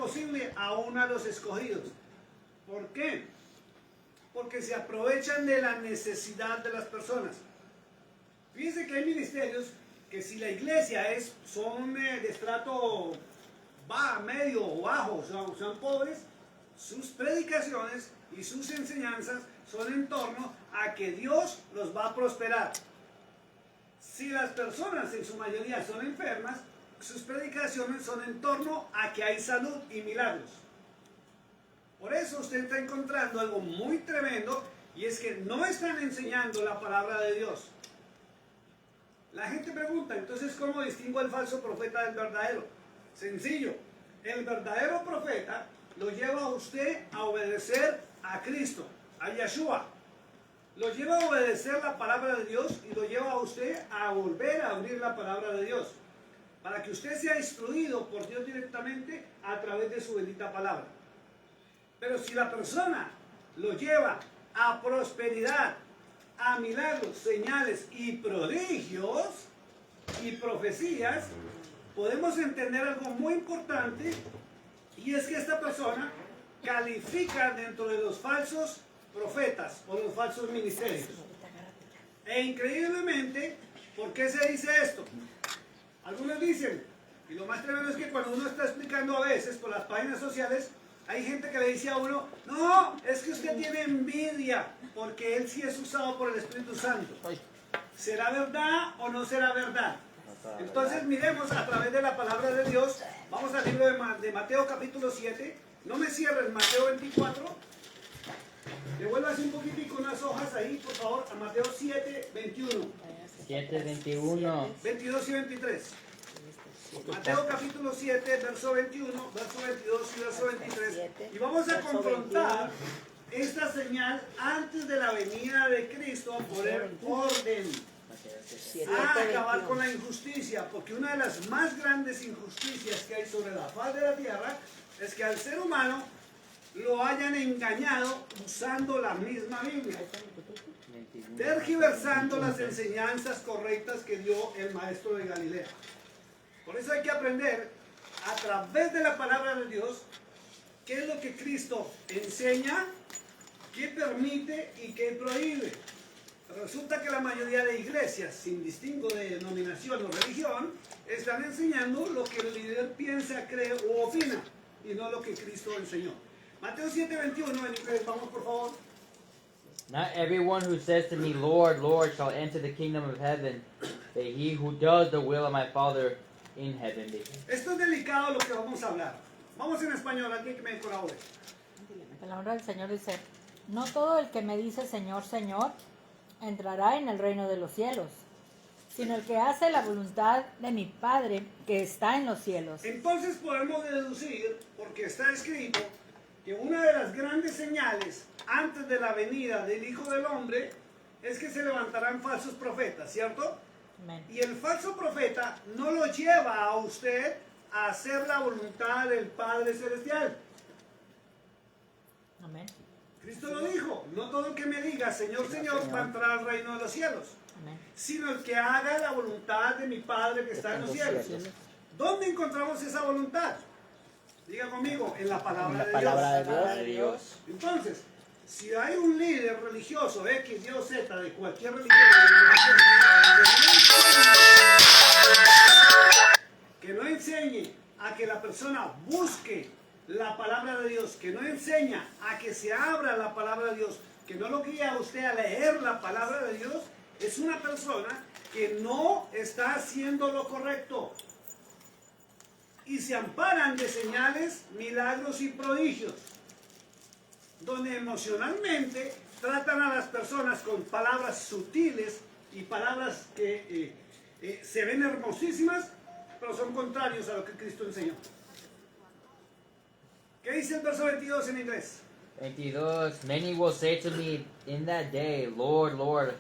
posible aún a los escogidos. ¿Por qué? Porque se aprovechan de la necesidad de las personas. Fíjense que hay ministerios que si la iglesia son de estrato medio o bajo, son pobres, sus predicaciones y sus enseñanzas son en torno a que Dios los va a prosperar. Si las personas en su mayoría son enfermas, sus predicaciones son en torno a que hay salud y milagros. Por eso usted está encontrando algo muy tremendo, y es que no están enseñando la palabra de Dios. La gente pregunta, entonces, ¿cómo distingo al falso profeta del verdadero? Sencillo, el verdadero profeta lo lleva a usted a obedecer a Cristo, a Yeshua. Lo lleva a obedecer la palabra de Dios y lo lleva a usted a volver a abrir la palabra de Dios, para que usted sea instruido por Dios directamente a través de su bendita palabra. Pero si la persona lo lleva a prosperidad, a milagros, señales y prodigios y profecías, podemos entender algo muy importante, y es que esta persona califica dentro de los falsos profetas o los falsos ministerios. E increíblemente, ¿por qué se dice esto? Algunos dicen, y lo más tremendo es que cuando uno está explicando a veces por las páginas sociales, hay gente que le dice a uno, no, es que usted tiene envidia, porque él sí es usado por el Espíritu Santo. ¿Será verdad o no será verdad? Entonces miremos a través de la palabra de Dios. Vamos al libro de Mateo capítulo 7. No me cierres, Mateo 24. Devuélvase un poquitico unas hojas ahí, por favor, a Mateo 7, 21. 7, 21. 22 y 23. Mateo capítulo 7, verso 21, verso 22 y verso 23. Y vamos a confrontar esta señal antes de la venida de Cristo, por el orden a acabar con la injusticia, porque una de las más grandes injusticias que hay sobre la faz de la tierra es que al ser humano lo hayan engañado usando la misma Biblia, tergiversando las enseñanzas correctas que dio el maestro de Galilea. Por eso hay que aprender a través de la palabra de Dios qué es lo que Cristo enseña, qué permite y qué prohíbe. Resulta que la mayoría de iglesias, sin distingo de denominación o religión, están enseñando lo que el líder piensa, cree o opina, y no lo que Cristo enseñó. Mateo 7, 21, en inglés, vamos por favor. Not everyone who says to me, Lord, Lord, shall enter the kingdom of heaven, but he who does the will of my Father in heaven. Esto es delicado lo que vamos a hablar. Vamos en español, alguien que me colabore. La palabra del Señor dice, no todo el que me dice Señor, Señor, entrará en el reino de los cielos, sino el que hace la voluntad de mi Padre que está en los cielos. Entonces podemos deducir, porque está escrito, que una de las grandes señales antes de la venida del Hijo del Hombre es que se levantarán falsos profetas, ¿cierto? Amén. Y el falso profeta no lo lleva a usted a hacer la voluntad del Padre Celestial. Amén. Cristo lo dijo, no todo el que me diga Señor, Señor va a entrar al reino de los cielos, Amén. sino el que haga la voluntad de mi Padre que está en los cielos. ¿Dónde encontramos esa voluntad? Diga conmigo, en la palabra, de Dios. Entonces, si hay un líder religioso, X, Y o Z, de cualquier religión, que no enseñe a que la persona busque la palabra de Dios, que no enseña a que se abra la palabra de Dios, que no lo guía a usted a leer la palabra de Dios, es una persona que no está haciendo lo correcto. Y se amparan de señales, milagros y prodigios, donde emocionalmente tratan a las personas con palabras sutiles y palabras que se ven hermosísimas, pero son contrarios a lo que Cristo enseñó. ¿Qué dice el verso 22 en inglés? 22. Many will say to me in that day, Lord, Lord,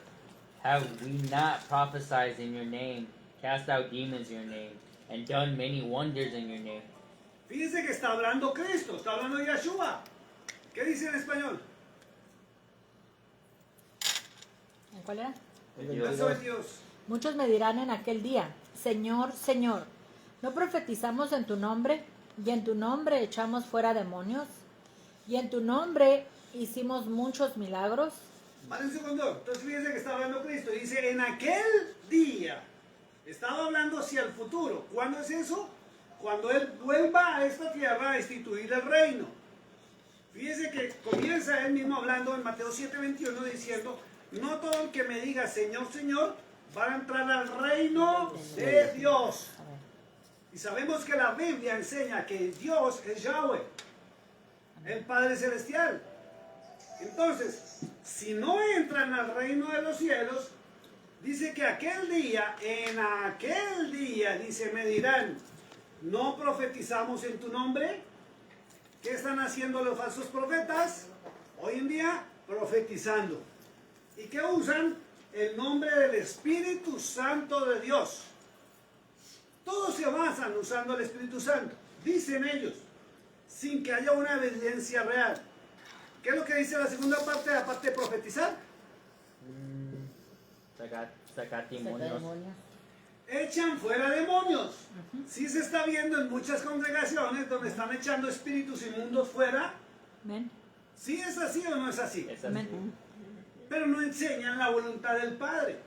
have we not prophesied in your name, cast out demons in your name, and done many wonders in your name? Fíjense que está hablando Cristo, está hablando Yeshua. ¿Qué dice en español? ¿En cuál era? El verso 22. Muchos me dirán en aquel día, Señor, Señor, ¿no profetizamos en tu nombre? y en tu nombre echamos fuera demonios, y en tu nombre hicimos muchos milagros. Vale un segundo. Entonces fíjense que está hablando Cristo. Dice, en aquel día. Estaba hablando hacia el futuro. ¿Cuándo es eso? Cuando Él vuelva a esta tierra a instituir el reino. Fíjense que comienza Él mismo hablando en Mateo 7:21 diciendo, no todo el que me diga Señor, Señor, va a entrar al reino de Dios. A ver. Y sabemos que la Biblia enseña que Dios es Yahweh, el Padre Celestial. Entonces, si no entran al reino de los cielos, dice que en aquel día, dice, me dirán, ¿no profetizamos en tu nombre? ¿Qué están haciendo los falsos profetas? Hoy en día, profetizando. ¿Y qué usan? El nombre del Espíritu Santo de Dios. Todos se basan usando el Espíritu Santo, dicen ellos, sin que haya una evidencia real. ¿Qué es lo que dice la segunda parte, aparte de profetizar? Sacar demonios. Echan fuera demonios. Sí se está viendo en muchas congregaciones donde están echando espíritus inmundos fuera. Amén. ¿Sí es así o no es así? Es así. Amén. Pero no enseñan la voluntad del Padre.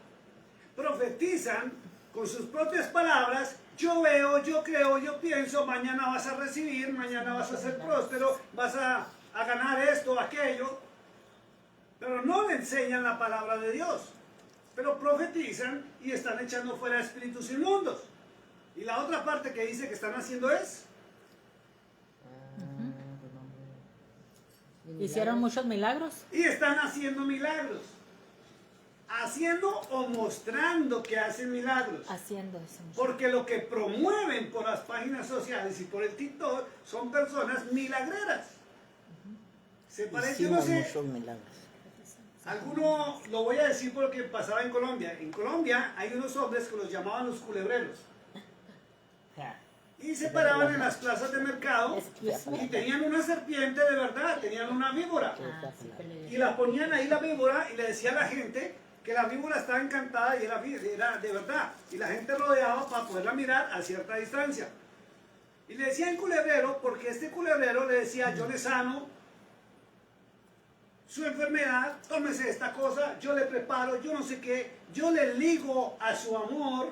Profetizan con sus propias palabras. Yo veo, yo creo, yo pienso, mañana vas a recibir, mañana vas a ser próspero, vas a ganar esto, aquello. Pero no le enseñan la palabra de Dios. Pero profetizan y están echando fuera espíritus inmundos. Y la otra parte que dice que están haciendo es... Hicieron muchos milagros. Y están haciendo milagros. Haciendo o mostrando que hacen milagros. Haciendo eso. Porque lo que promueven por las páginas sociales y por el TikTok son personas milagreras. Se parece, yo no sé, muchos milagros. alguno, lo voy a decir porque pasaba en Colombia. En Colombia hay unos hombres que los llamaban los culebreros. Y se paraban en las plazas de mercado y tenían una serpiente de verdad, tenían una víbora. Y la ponían ahí la víbora y le decía a la gente que la víbora estaba encantada y era de verdad. Y la gente rodeaba para poderla mirar a cierta distancia. Y le decían culebrero porque este culebrero le decía, yo le sano su enfermedad, tómese esta cosa, yo le preparo, yo no sé qué, yo le ligo a su amor,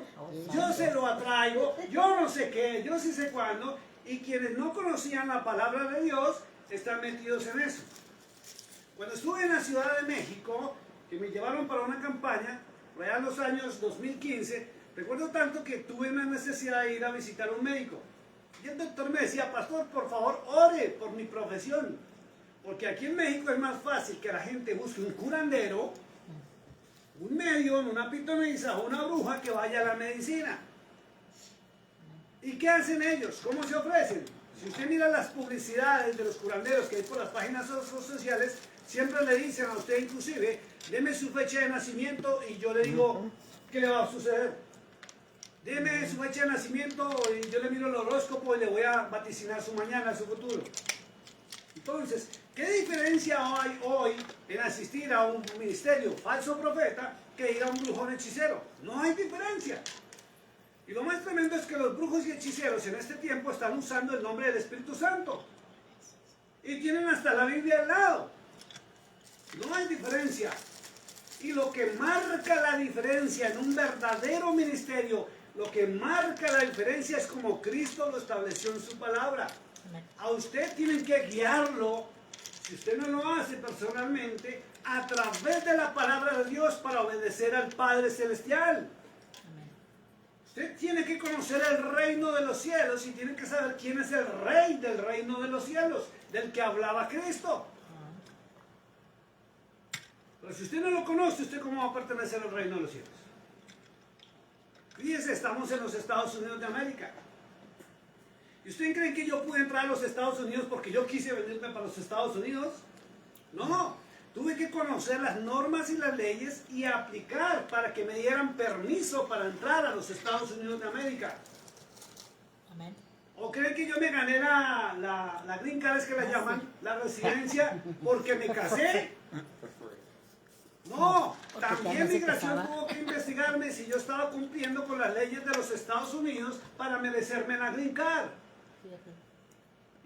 yo se lo atraigo, yo no sé qué, yo sí sé cuándo. Y quienes no conocían la palabra de Dios están metidos en eso. Cuando estuve en la Ciudad de México, que me llevaron para una campaña, allá en los años 2015, recuerdo tanto que tuve una necesidad de ir a visitar a un médico. Y el doctor me decía, pastor, por favor, ore por mi profesión. Porque aquí en México es más fácil que la gente busque un curandero, un medium, una pitonisa o una bruja que vaya a la medicina. ¿Y qué hacen ellos? ¿Cómo se ofrecen? Si usted mira las publicidades de los curanderos que hay por las páginas sociales, siempre le dicen a usted inclusive, deme su fecha de nacimiento y yo le digo qué le va a suceder. Deme su fecha de nacimiento y yo le miro el horóscopo y le voy a vaticinar su mañana, su futuro. Entonces, ¿qué diferencia hay hoy en asistir a un ministerio falso profeta que ir a un brujón hechicero? No hay diferencia. Y lo más tremendo es que los brujos y hechiceros en este tiempo están usando el nombre del Espíritu Santo. Y tienen hasta la Biblia al lado. No hay diferencia. Y lo que marca la diferencia en un verdadero ministerio, lo que marca la diferencia es como Cristo lo estableció en su palabra. A usted tienen que guiarlo, si usted no lo hace personalmente, a través de la palabra de Dios para obedecer al Padre Celestial. Usted tiene que conocer el reino de los cielos y tiene que saber quién es el rey del reino de los cielos, del que hablaba Cristo. Pero si usted no lo conoce, ¿usted cómo va a pertenecer al reino de los cielos? Fíjese, estamos en los Estados Unidos de América. ¿Y ustedes creen que yo pude entrar a los Estados Unidos porque yo quise venirme para los Estados Unidos? No, tuve que conocer las normas y las leyes y aplicar para que me dieran permiso para entrar a los Estados Unidos de América. Amén. ¿O creen que yo me gané la green card, es que la llaman, la residencia, porque me casé? No, Porque también ya no se migración casaba. tuvo que investigarme si yo estaba cumpliendo con las leyes de los Estados Unidos para merecerme la green card.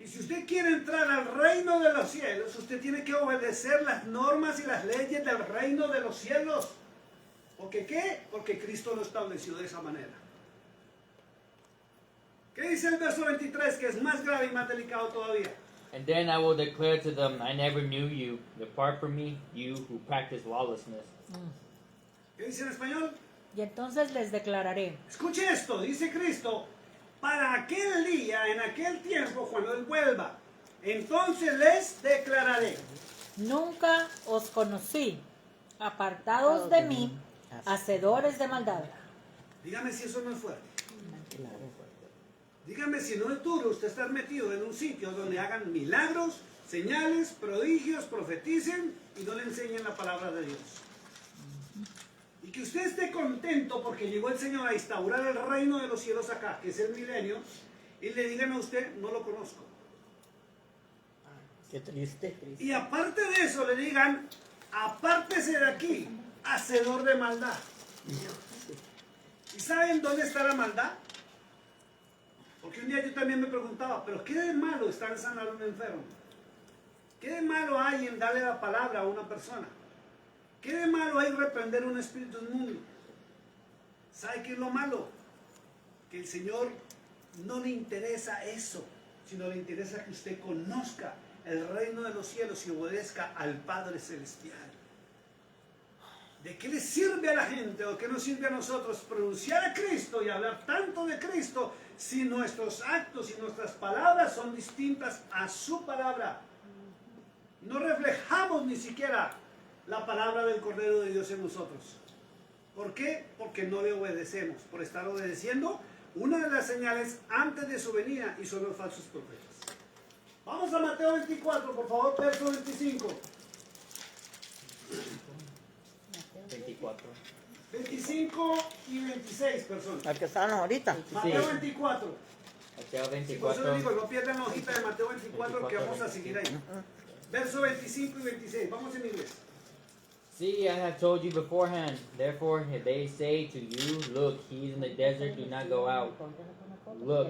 Y si usted quiere entrar al reino de los cielos, usted tiene que obedecer las normas y las leyes del reino de los cielos. ¿Por qué? Porque Cristo lo estableció de esa manera. ¿Qué dice el verso 23, que es más grave y más delicado todavía? And then I will declare to them, I never knew you. Depart from me, you who practice lawlessness. ¿Qué dice en español? Y entonces les declararé, Escuche esto, dice Cristo, para aquel día, en aquel tiempo, cuando Él vuelva, entonces les declararé. nunca os conocí, apartados de mí, hacedores de maldad. Dígame si eso no es fuerte. Dígame si no es duro usted estar metido en un sitio donde hagan milagros, señales, prodigios, profeticen y no le enseñen la palabra de Dios. Y que usted esté contento porque llegó el Señor a instaurar el reino de los cielos acá, que es el milenio, y le digan a usted, no lo conozco. Qué triste. Y aparte de eso le digan, apártese de aquí, hacedor de maldad. ¿Y saben dónde está la maldad? Porque un día yo también me preguntaba, pero ¿qué de malo está en sanar a un enfermo? ¿Qué de malo hay en darle la palabra a una persona? ¿Qué de malo hay en reprender un espíritu inmundo? ¿Sabe qué es lo malo? Que el Señor no le interesa eso, sino le interesa que usted conozca el reino de los cielos y obedezca al Padre Celestial. ¿De qué le sirve a la gente o qué nos sirve a nosotros pronunciar a Cristo y hablar tanto de Cristo si nuestros actos y nuestras palabras son distintas a su palabra? No reflejamos ni siquiera la palabra del Cordero de Dios en nosotros. ¿Por qué? Porque no le obedecemos, por estar obedeciendo una de las señales antes de su venida, y son los falsos profetas. Vamos a Mateo 24, por favor, verso 25. 24. 25 y 26 personas. Al que estaban ahorita. Mateo 24. Mateo Por eso 24. les digo, no pierdan la hojita de Mateo 24 que vamos a seguir ahí. Verso 25 y 26. Vamos en inglés. See, I have told you beforehand. Therefore, if they say to you, look, he is in the desert, do not go out. Look,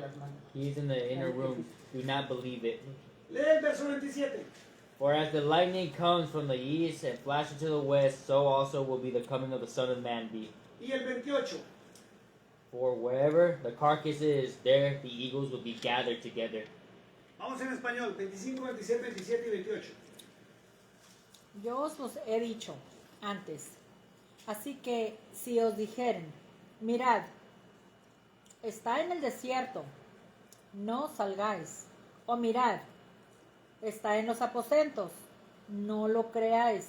he is in the inner room, do not believe it. Lee el verso 27. For as the lightning comes from the east and flashes to the west, so also will be the coming of the Son of Man be. Y el 28. For wherever the carcass is, there the eagles will be gathered together. Vamos en español. 25, 26, 27 y 28. Yo os los he dicho antes. Así que si os dijeren, mirad, está en el desierto, no salgáis. O mirad, está en los aposentos, no lo creáis.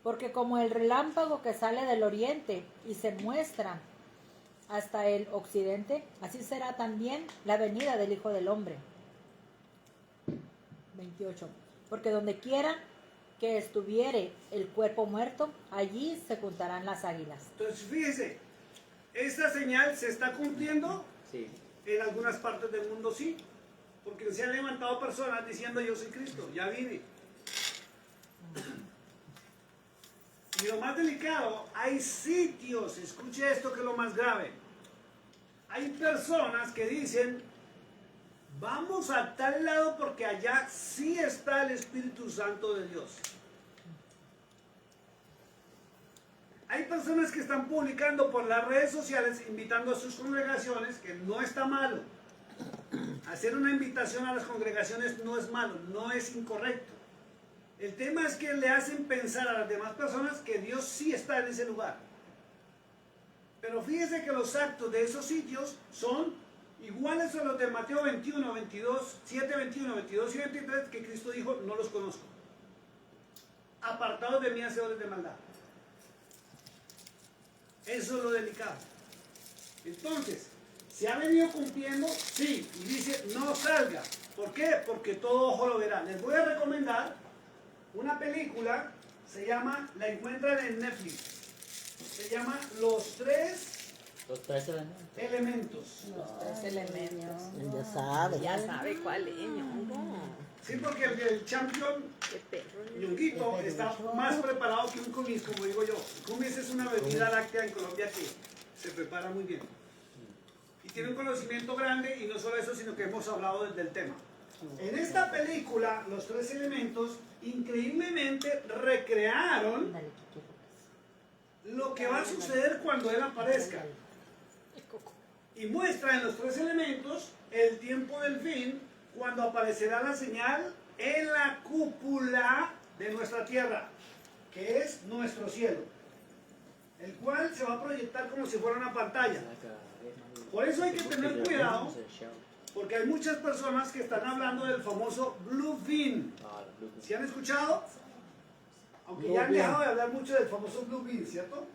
Porque como el relámpago que sale del oriente y se muestra hasta el occidente, así será también la venida del Hijo del Hombre. 28. Porque donde quiera que estuviere el cuerpo muerto, allí se juntarán las águilas. Entonces, fíjese, esta señal se está cumpliendo Sí. en algunas partes del mundo, sí. Porque se han levantado personas diciendo yo soy Cristo, ya vine. Y lo más delicado, hay sitios, escuche esto que es lo más grave. Hay personas que dicen, vamos a tal lado porque allá sí está el Espíritu Santo de Dios. Hay personas que están publicando por las redes sociales invitando a sus congregaciones, que no está malo. Hacer una invitación a las congregaciones no es malo, no es incorrecto. El tema es que le hacen pensar a las demás personas que Dios sí está en ese lugar. Pero fíjese que los actos de esos sitios son iguales a los de Mateo 21, 22, 7, 21, 22 y 23, que Cristo dijo, no los conozco. Apartados de mí, hacedores de maldad. Eso es lo delicado. Entonces, ¿se ha venido cumpliendo? Sí. Y dice, no salga. ¿Por qué? Porque todo ojo lo verá. Les voy a recomendar una película, se llama, la encuentran en Netflix. Se llama Los Tres Los tres elementos. Elementos. Los tres elementos. Él ya sabe. Ya sabe cuál es, ñongo. Sí, porque el champion Qué perro. Ñonguito está más preparado que un cumis, como digo yo. El cumis es una bebida láctea en Colombia que se prepara muy bien. Y tiene un conocimiento grande, y no solo eso, sino que hemos hablado del tema. En esta película, los tres elementos increíblemente recrearon Dale, Kiki. lo que va a suceder cuando Él aparezca. Y muestra en los tres elementos el tiempo del fin, cuando aparecerá la señal en la cúpula de nuestra tierra, que es nuestro cielo, el cual se va a proyectar como si fuera una pantalla. Por eso hay que tener cuidado, porque hay muchas personas que están hablando del famoso Blue Beam. ¿Sí han escuchado? Aunque ya han dejado de hablar mucho del famoso Blue Beam, ¿cierto?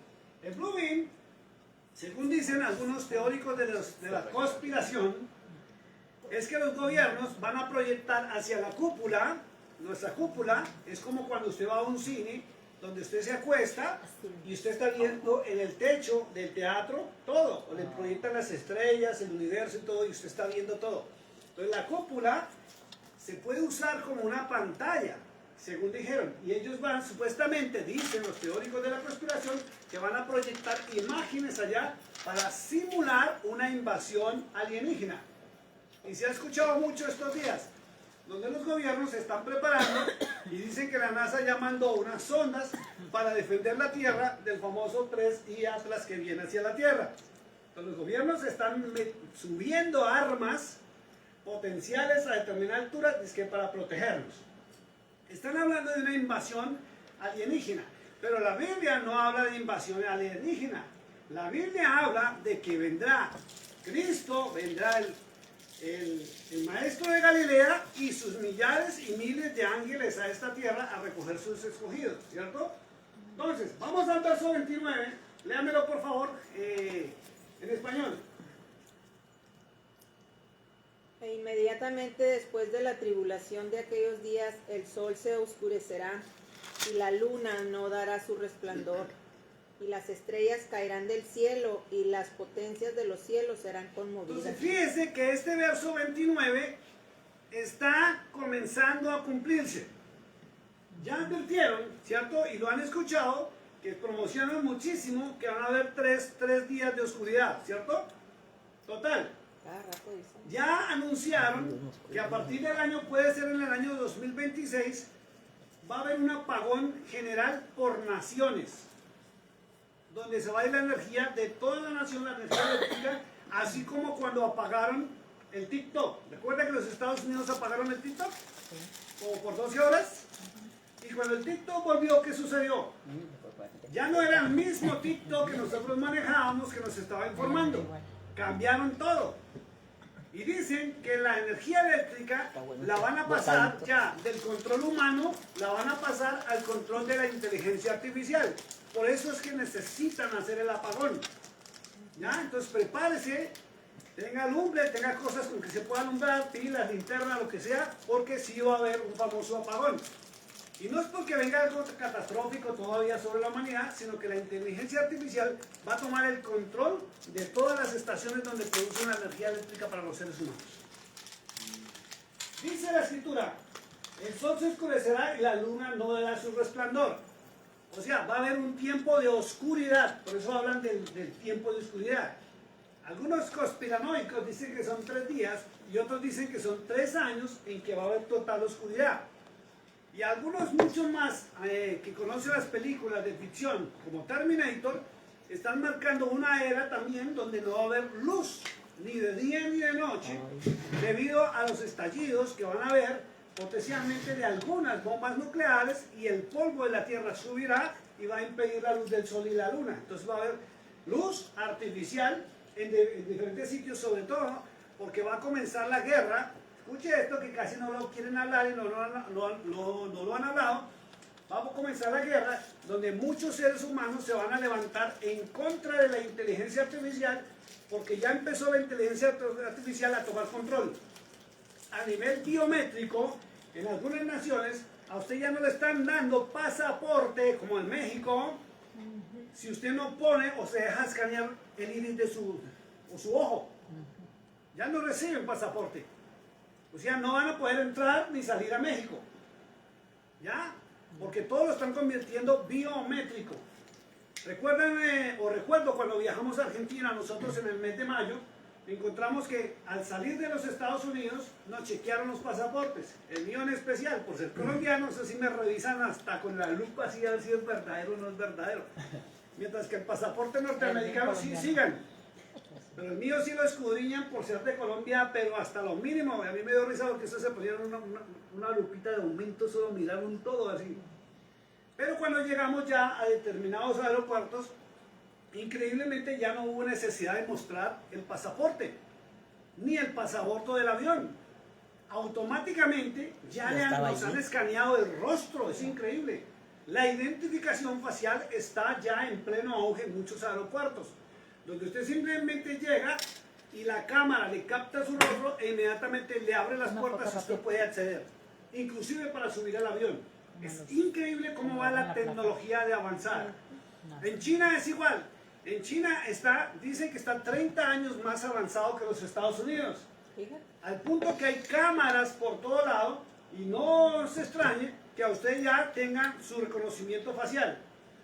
El Blue Beam, según dicen algunos teóricos de la conspiración, es que los gobiernos van a proyectar hacia la cúpula. Nuestra cúpula es como cuando usted va a un cine, donde usted se acuesta y usted está viendo en el techo del teatro todo, o le proyectan las estrellas, el universo y todo, y usted está viendo todo. Entonces la cúpula se puede usar como una pantalla, según dijeron, y ellos van, supuestamente, dicen los teóricos de la conspiración, que van a proyectar imágenes allá para simular una invasión alienígena. Y se ha escuchado mucho estos días, donde los gobiernos se están preparando y dicen que la NASA ya mandó unas sondas para defender la Tierra del famoso 3I Atlas que viene hacia la Tierra. Entonces los gobiernos están subiendo armas potenciales a determinada altura, es que para protegernos. Están hablando de una invasión alienígena, pero la Biblia no habla de invasión alienígena. La Biblia habla de que vendrá Cristo, vendrá el maestro de Galilea y sus millares y miles de ángeles a esta tierra a recoger sus escogidos, ¿cierto? Entonces, vamos al verso 29, léamelo por favor en español. E inmediatamente después de la tribulación de aquellos días, el sol se oscurecerá y la luna no dará su resplandor, y las estrellas caerán del cielo y las potencias de los cielos serán conmovidas. Entonces, fíjense que este verso 29 está comenzando a cumplirse. Ya advirtieron, ¿cierto? Y lo han escuchado, que promocionan muchísimo que van a haber tres días de oscuridad, ¿cierto? Total. Cada rato dicen. Ya anunciaron que a partir del año, puede ser en el año 2026, va a haber un apagón general por naciones, donde se va a ir la energía de toda la nación, la energía eléctrica, así como cuando apagaron el TikTok. ¿Recuerda que los Estados Unidos apagaron el TikTok? Como por 12 horas. Y cuando el TikTok volvió, ¿qué sucedió? Ya no era el mismo TikTok que nosotros manejábamos, que nos estaba informando. Cambiaron todo. Y dicen que la energía eléctrica la van a pasar ya del control humano, la van a pasar al control de la inteligencia artificial. Por eso es que necesitan hacer el apagón. ¿Ya? Entonces prepárese, tenga lumbre, tenga cosas con que se pueda alumbrar, pilas, linterna, lo que sea, porque sí va a haber un famoso apagón. Y no es porque venga algo catastrófico todavía sobre la humanidad, sino que la inteligencia artificial va a tomar el control de todas las estaciones donde producen la energía eléctrica para los seres humanos. Dice la escritura, el sol se oscurecerá y la luna no dará su resplandor. O sea, va a haber un tiempo de oscuridad, por eso hablan del tiempo de oscuridad. Algunos conspiranoicos dicen que son 3 días y otros dicen que son 3 años en que va a haber total oscuridad. Y algunos mucho más que conocen las películas de ficción como Terminator están marcando una era también donde no va a haber luz ni de día ni de noche debido a los estallidos que van a haber potencialmente de algunas bombas nucleares, y el polvo de la Tierra subirá y va a impedir la luz del sol y la luna. Entonces va a haber luz artificial en diferentes sitios, sobre todo porque va a comenzar la guerra. Escuche esto que casi no lo quieren hablar y no lo han hablado. Va a comenzar la guerra donde muchos seres humanos se van a levantar en contra de la inteligencia artificial, porque ya empezó la inteligencia artificial a tomar control. A nivel biométrico, en algunas naciones, a usted ya no le están dando pasaporte, como en México, si usted no pone o se deja escanear el iris de su ojo. Ya no reciben pasaporte. O sea, no van a poder entrar ni salir a México. ¿Ya? Porque todo lo están convirtiendo biométrico. Recuerdan, o recuerdo cuando viajamos a Argentina, nosotros en el mes de mayo, encontramos que al salir de los Estados Unidos nos chequearon los pasaportes. El mío en especial, por ser colombiano, eso sí me revisan hasta con la lupa así a ver si es verdadero o no es verdadero. Mientras que el pasaporte norteamericano sí sigan. Pero el mío sí lo escudriñan por ser de Colombia, pero hasta lo mínimo. A mí me dio risa porque eso se ponían una lupita de aumento, solo miraron todo así. Pero cuando llegamos ya a determinados aeropuertos, increíblemente ya no hubo necesidad de mostrar el pasaporte, ni el pasaporte del avión. Automáticamente ya nos han escaneado el rostro, es increíble. La identificación facial está ya en pleno auge en muchos aeropuertos, donde usted simplemente llega y la cámara le capta su rostro e inmediatamente le abre las puertas y usted puede acceder, inclusive para subir al avión. Es increíble cómo va la tecnología de avanzar. En China es igual. En China dicen que está 30 años más avanzado que los Estados Unidos. Al punto que hay cámaras por todo lado y no se extrañe que a usted ya tengan su reconocimiento facial.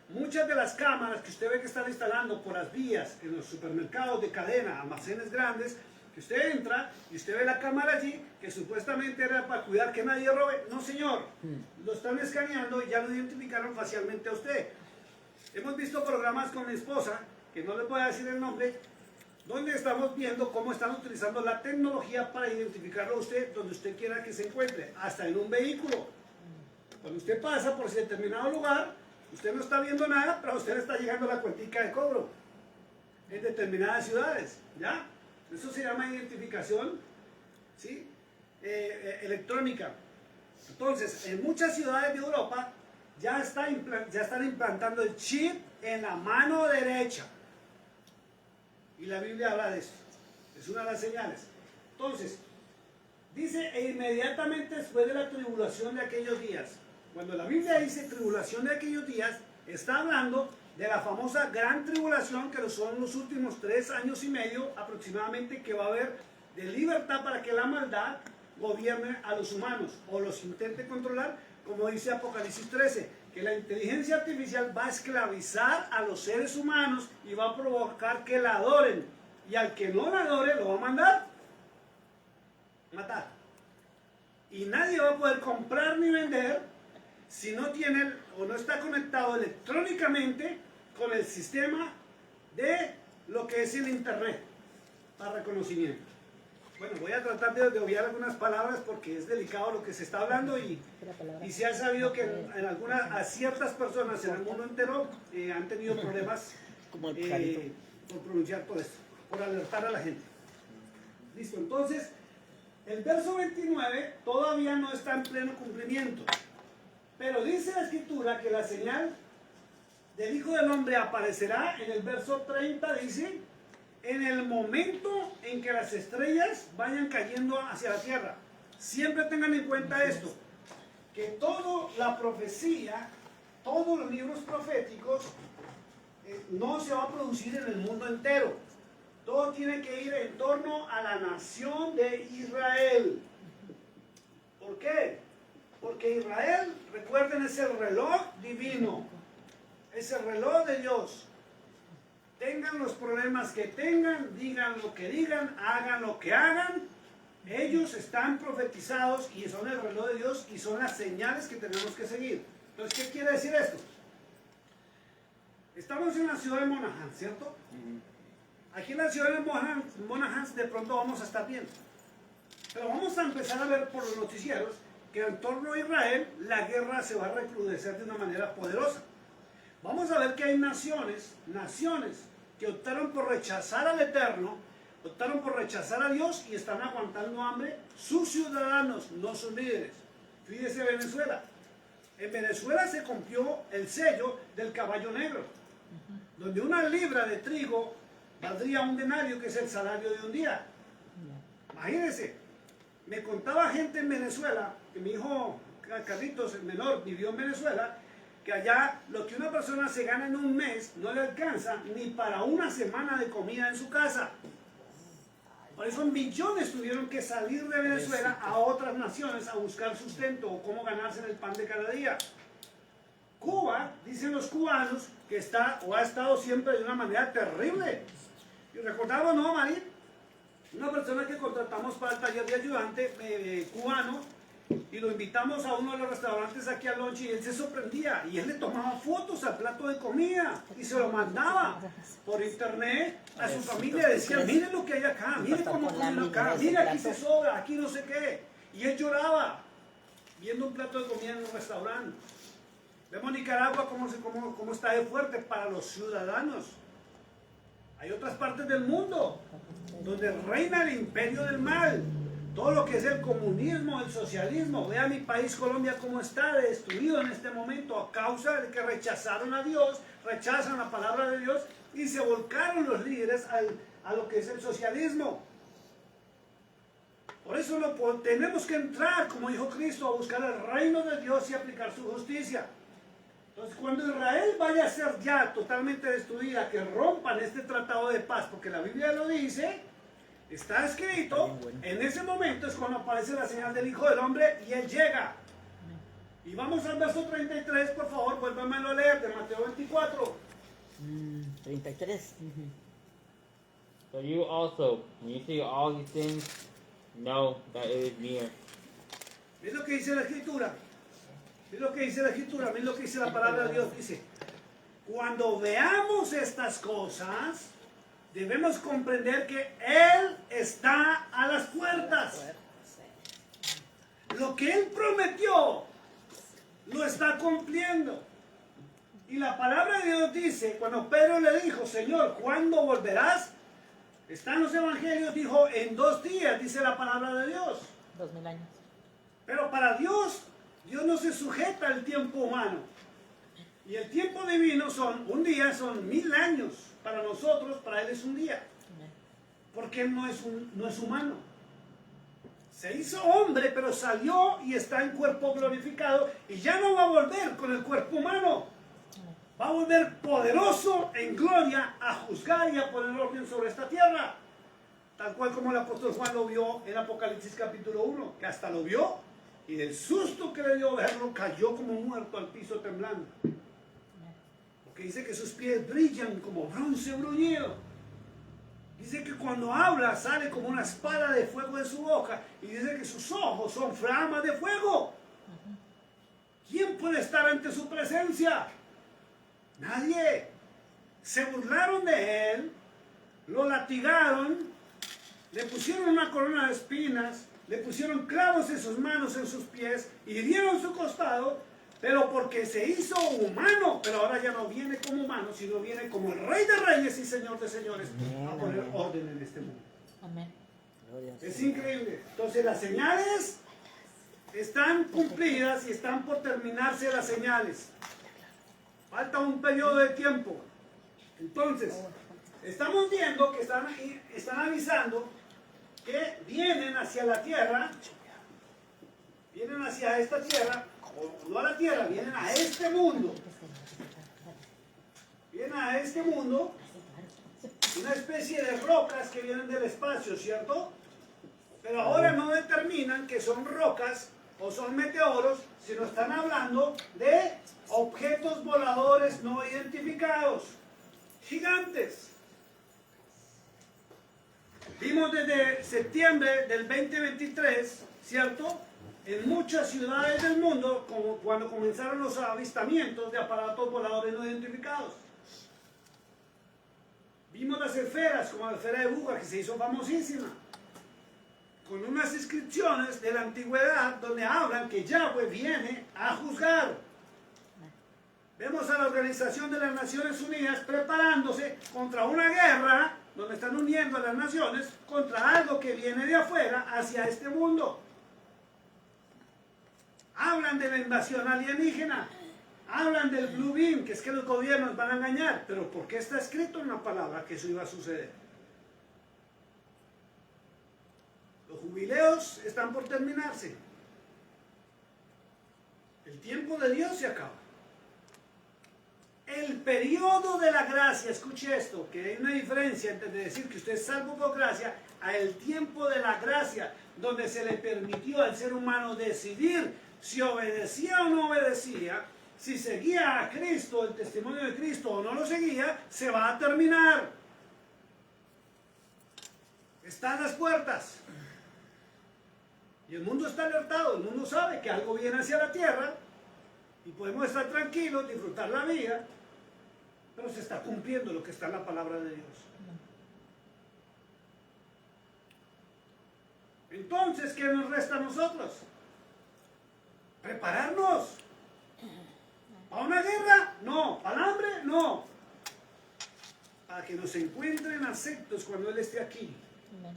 Muchas de las cámaras que usted ve que están instalando por las vías en los supermercados de cadena, almacenes grandes, que usted entra y usted ve la cámara allí, que supuestamente era para cuidar que nadie robe. No, señor, lo están escaneando y ya lo identificaron facialmente a usted. Hemos visto programas con mi esposa, que no les voy a decir el nombre, donde estamos viendo cómo están utilizando la tecnología para identificarlo a usted donde usted quiera que se encuentre, hasta en un vehículo. Cuando usted pasa por ese determinado lugar, usted no está viendo nada, pero a usted le está llegando la cuentica de cobro en determinadas ciudades, ¿ya? Eso se llama identificación, ¿sí? Electrónica. Entonces, en muchas ciudades de Europa ya están implantando el chip en la mano derecha. Y la Biblia habla de esto. Es una de las señales. Entonces, dice, e inmediatamente después de la tribulación de aquellos días. Cuando la Biblia dice tribulación de aquellos días, está hablando de la famosa gran tribulación, que son los últimos 3 años y medio aproximadamente, que va a haber de libertad para que la maldad gobierne a los humanos o los intente controlar, como dice Apocalipsis 13, que la inteligencia artificial va a esclavizar a los seres humanos y va a provocar que la adoren, y al que no la adore lo va a mandar matar, y nadie va a poder comprar ni vender si no tiene o no está conectado electrónicamente con el sistema de lo que es el internet para reconocimiento. Bueno, voy a tratar de obviar algunas palabras porque es delicado lo que se está hablando y se ha sabido que a ciertas personas en el mundo entero han tenido problemas por pronunciar todo esto, por alertar a la gente. Listo, entonces, el verso 29 todavía no está en pleno cumplimiento, pero dice la Escritura que la señal del Hijo del Hombre aparecerá en el verso 30, dice, en el momento en que las estrellas vayan cayendo hacia la tierra. Siempre tengan en cuenta esto, que toda la profecía, todos los libros proféticos, no se va a producir en el mundo entero. Todo tiene que ir en torno a la nación de Israel. ¿Por qué? Porque Israel, recuerden, es el reloj divino, es el reloj de Dios. Tengan los problemas que tengan, digan lo que digan, hagan lo que hagan, ellos están profetizados y son el reloj de Dios y son las señales que tenemos que seguir. Entonces, ¿qué quiere decir esto? Estamos en la ciudad de Monaghan, ¿cierto? Aquí en la ciudad de Monaghan de pronto vamos a estar bien. Pero vamos a empezar a ver por los noticieros que en torno a Israel la guerra se va a recrudecer de una manera poderosa. Vamos a ver que hay naciones que optaron por rechazar al Eterno, optaron por rechazar a Dios y están aguantando hambre sus ciudadanos, no sus líderes. Fíjese Venezuela. En Venezuela se cumplió el sello del caballo negro, donde una libra de trigo valdría un denario, que es el salario de un día. Imagínense, me contaba gente en Venezuela, que mi hijo Carlitos, el menor, vivió en Venezuela, que allá lo que una persona se gana en un mes no le alcanza ni para una semana de comida en su casa. Por eso millones tuvieron que salir de Venezuela a otras naciones a buscar sustento o cómo ganarse el pan de cada día. Cuba, dicen los cubanos, que está o ha estado siempre de una manera terrible. Y recordamos, ¿no, Marín? Una persona que contratamos para el taller de ayudante cubano, y lo invitamos a uno de los restaurantes aquí al lunch y él se sorprendía y él le tomaba fotos al plato de comida y se lo mandaba por internet a su familia. Decía, miren lo que hay acá, miren cómo comen acá, miren aquí se sobra, aquí no sé qué. Y él lloraba viendo un plato de comida en un restaurante. Vemos Nicaragua cómo está de fuerte para los ciudadanos. Hay otras partes del mundo donde reina el imperio del mal. Todo lo que es el comunismo, el socialismo. Vea mi país Colombia cómo está destruido en este momento a causa de que rechazaron a Dios, rechazan la palabra de Dios y se volcaron los líderes a lo que es el socialismo. Por eso tenemos que entrar, como dijo Cristo, a buscar el reino de Dios y aplicar su justicia. Entonces, cuando Israel vaya a ser ya totalmente destruida, que rompan este tratado de paz, porque la Biblia lo dice, está escrito, en ese momento es cuando aparece la señal del Hijo del Hombre y Él llega. Y vamos al verso 33, por favor, vuélvamelo a leer, de Mateo 24. 33. So you also, when you see all these things, know that it is near. ¿Ves lo que dice la Escritura? ¿Ves lo que dice la Escritura? ¿Ves lo que dice la palabra de Dios? Dice, cuando veamos estas cosas, debemos comprender que Él está a las puertas. Lo que Él prometió, lo está cumpliendo. Y la palabra de Dios dice, cuando Pedro le dijo, Señor, ¿cuándo volverás? Está en los evangelios, dijo, en 2 días, dice la palabra de Dios. 2000 años. Pero para Dios, Dios no se sujeta al tiempo humano. Y el tiempo divino un día son 1000 años. Para nosotros, para Él es un día. Porque Él no es humano. Se hizo hombre, pero salió y está en cuerpo glorificado. Y ya no va a volver con el cuerpo humano. Va a volver poderoso en gloria a juzgar y a poner orden sobre esta tierra. Tal cual como el apóstol Juan lo vio en Apocalipsis capítulo 1. Que hasta lo vio y del susto que le dio verlo cayó como muerto al piso temblando. Que dice que sus pies brillan como bronce bruñido. Dice que cuando habla sale como una espada de fuego de su boca. Y dice que sus ojos son flamas de fuego. ¿Quién puede estar ante su presencia? Nadie. Se burlaron de él, lo latigaron, le pusieron una corona de espinas, le pusieron clavos en sus manos, en sus pies, hirieron su costado. Pero porque se hizo humano, pero ahora ya no viene como humano, sino viene como el Rey de Reyes y Señor de Señores, a poner orden en este mundo. Amén. Es increíble. Entonces las señales están cumplidas y están por terminarse las señales. Falta un periodo de tiempo. Entonces, estamos viendo que están avisando que vienen hacia la tierra, vienen hacia esta tierra, o no a la tierra, vienen a este mundo. Vienen a este mundo una especie de rocas que vienen del espacio, ¿cierto? Pero ahora no determinan que son rocas o son meteoros, sino están hablando de objetos voladores no identificados, gigantes. Vimos desde septiembre del 2023, ¿cierto?, en muchas ciudades del mundo, como cuando comenzaron los avistamientos de aparatos voladores no identificados. Vimos las esferas, como la esfera de Buga, que se hizo famosísima, con unas inscripciones de la antigüedad donde hablan que Yahweh viene a juzgar. Vemos a la Organización de las Naciones Unidas preparándose contra una guerra, donde están uniendo a las naciones contra algo que viene de afuera hacia este mundo. Hablan de la invasión alienígena, hablan del Blue Beam, que es que los gobiernos van a engañar, pero ¿por qué está escrito en la palabra que eso iba a suceder? Los jubileos están por terminarse. El tiempo de Dios se acaba. El periodo de la gracia, escuche esto, que hay una diferencia entre decir que usted es salvo por gracia a el tiempo de la gracia, donde se le permitió al ser humano decidir si obedecía o no obedecía, si seguía a Cristo, el testimonio de Cristo, o no lo seguía, se va a terminar. está a las puertas. Y el mundo está alertado, el mundo sabe que algo viene hacia la tierra y podemos estar tranquilos, disfrutar la vida, pero se está cumpliendo lo que está en la palabra de Dios. Entonces, ¿qué nos resta a nosotros? ¿Prepararnos? ¿Para una guerra? No. ¿Para el hambre? No. Para que nos encuentren aceptos cuando Él esté aquí. Amén.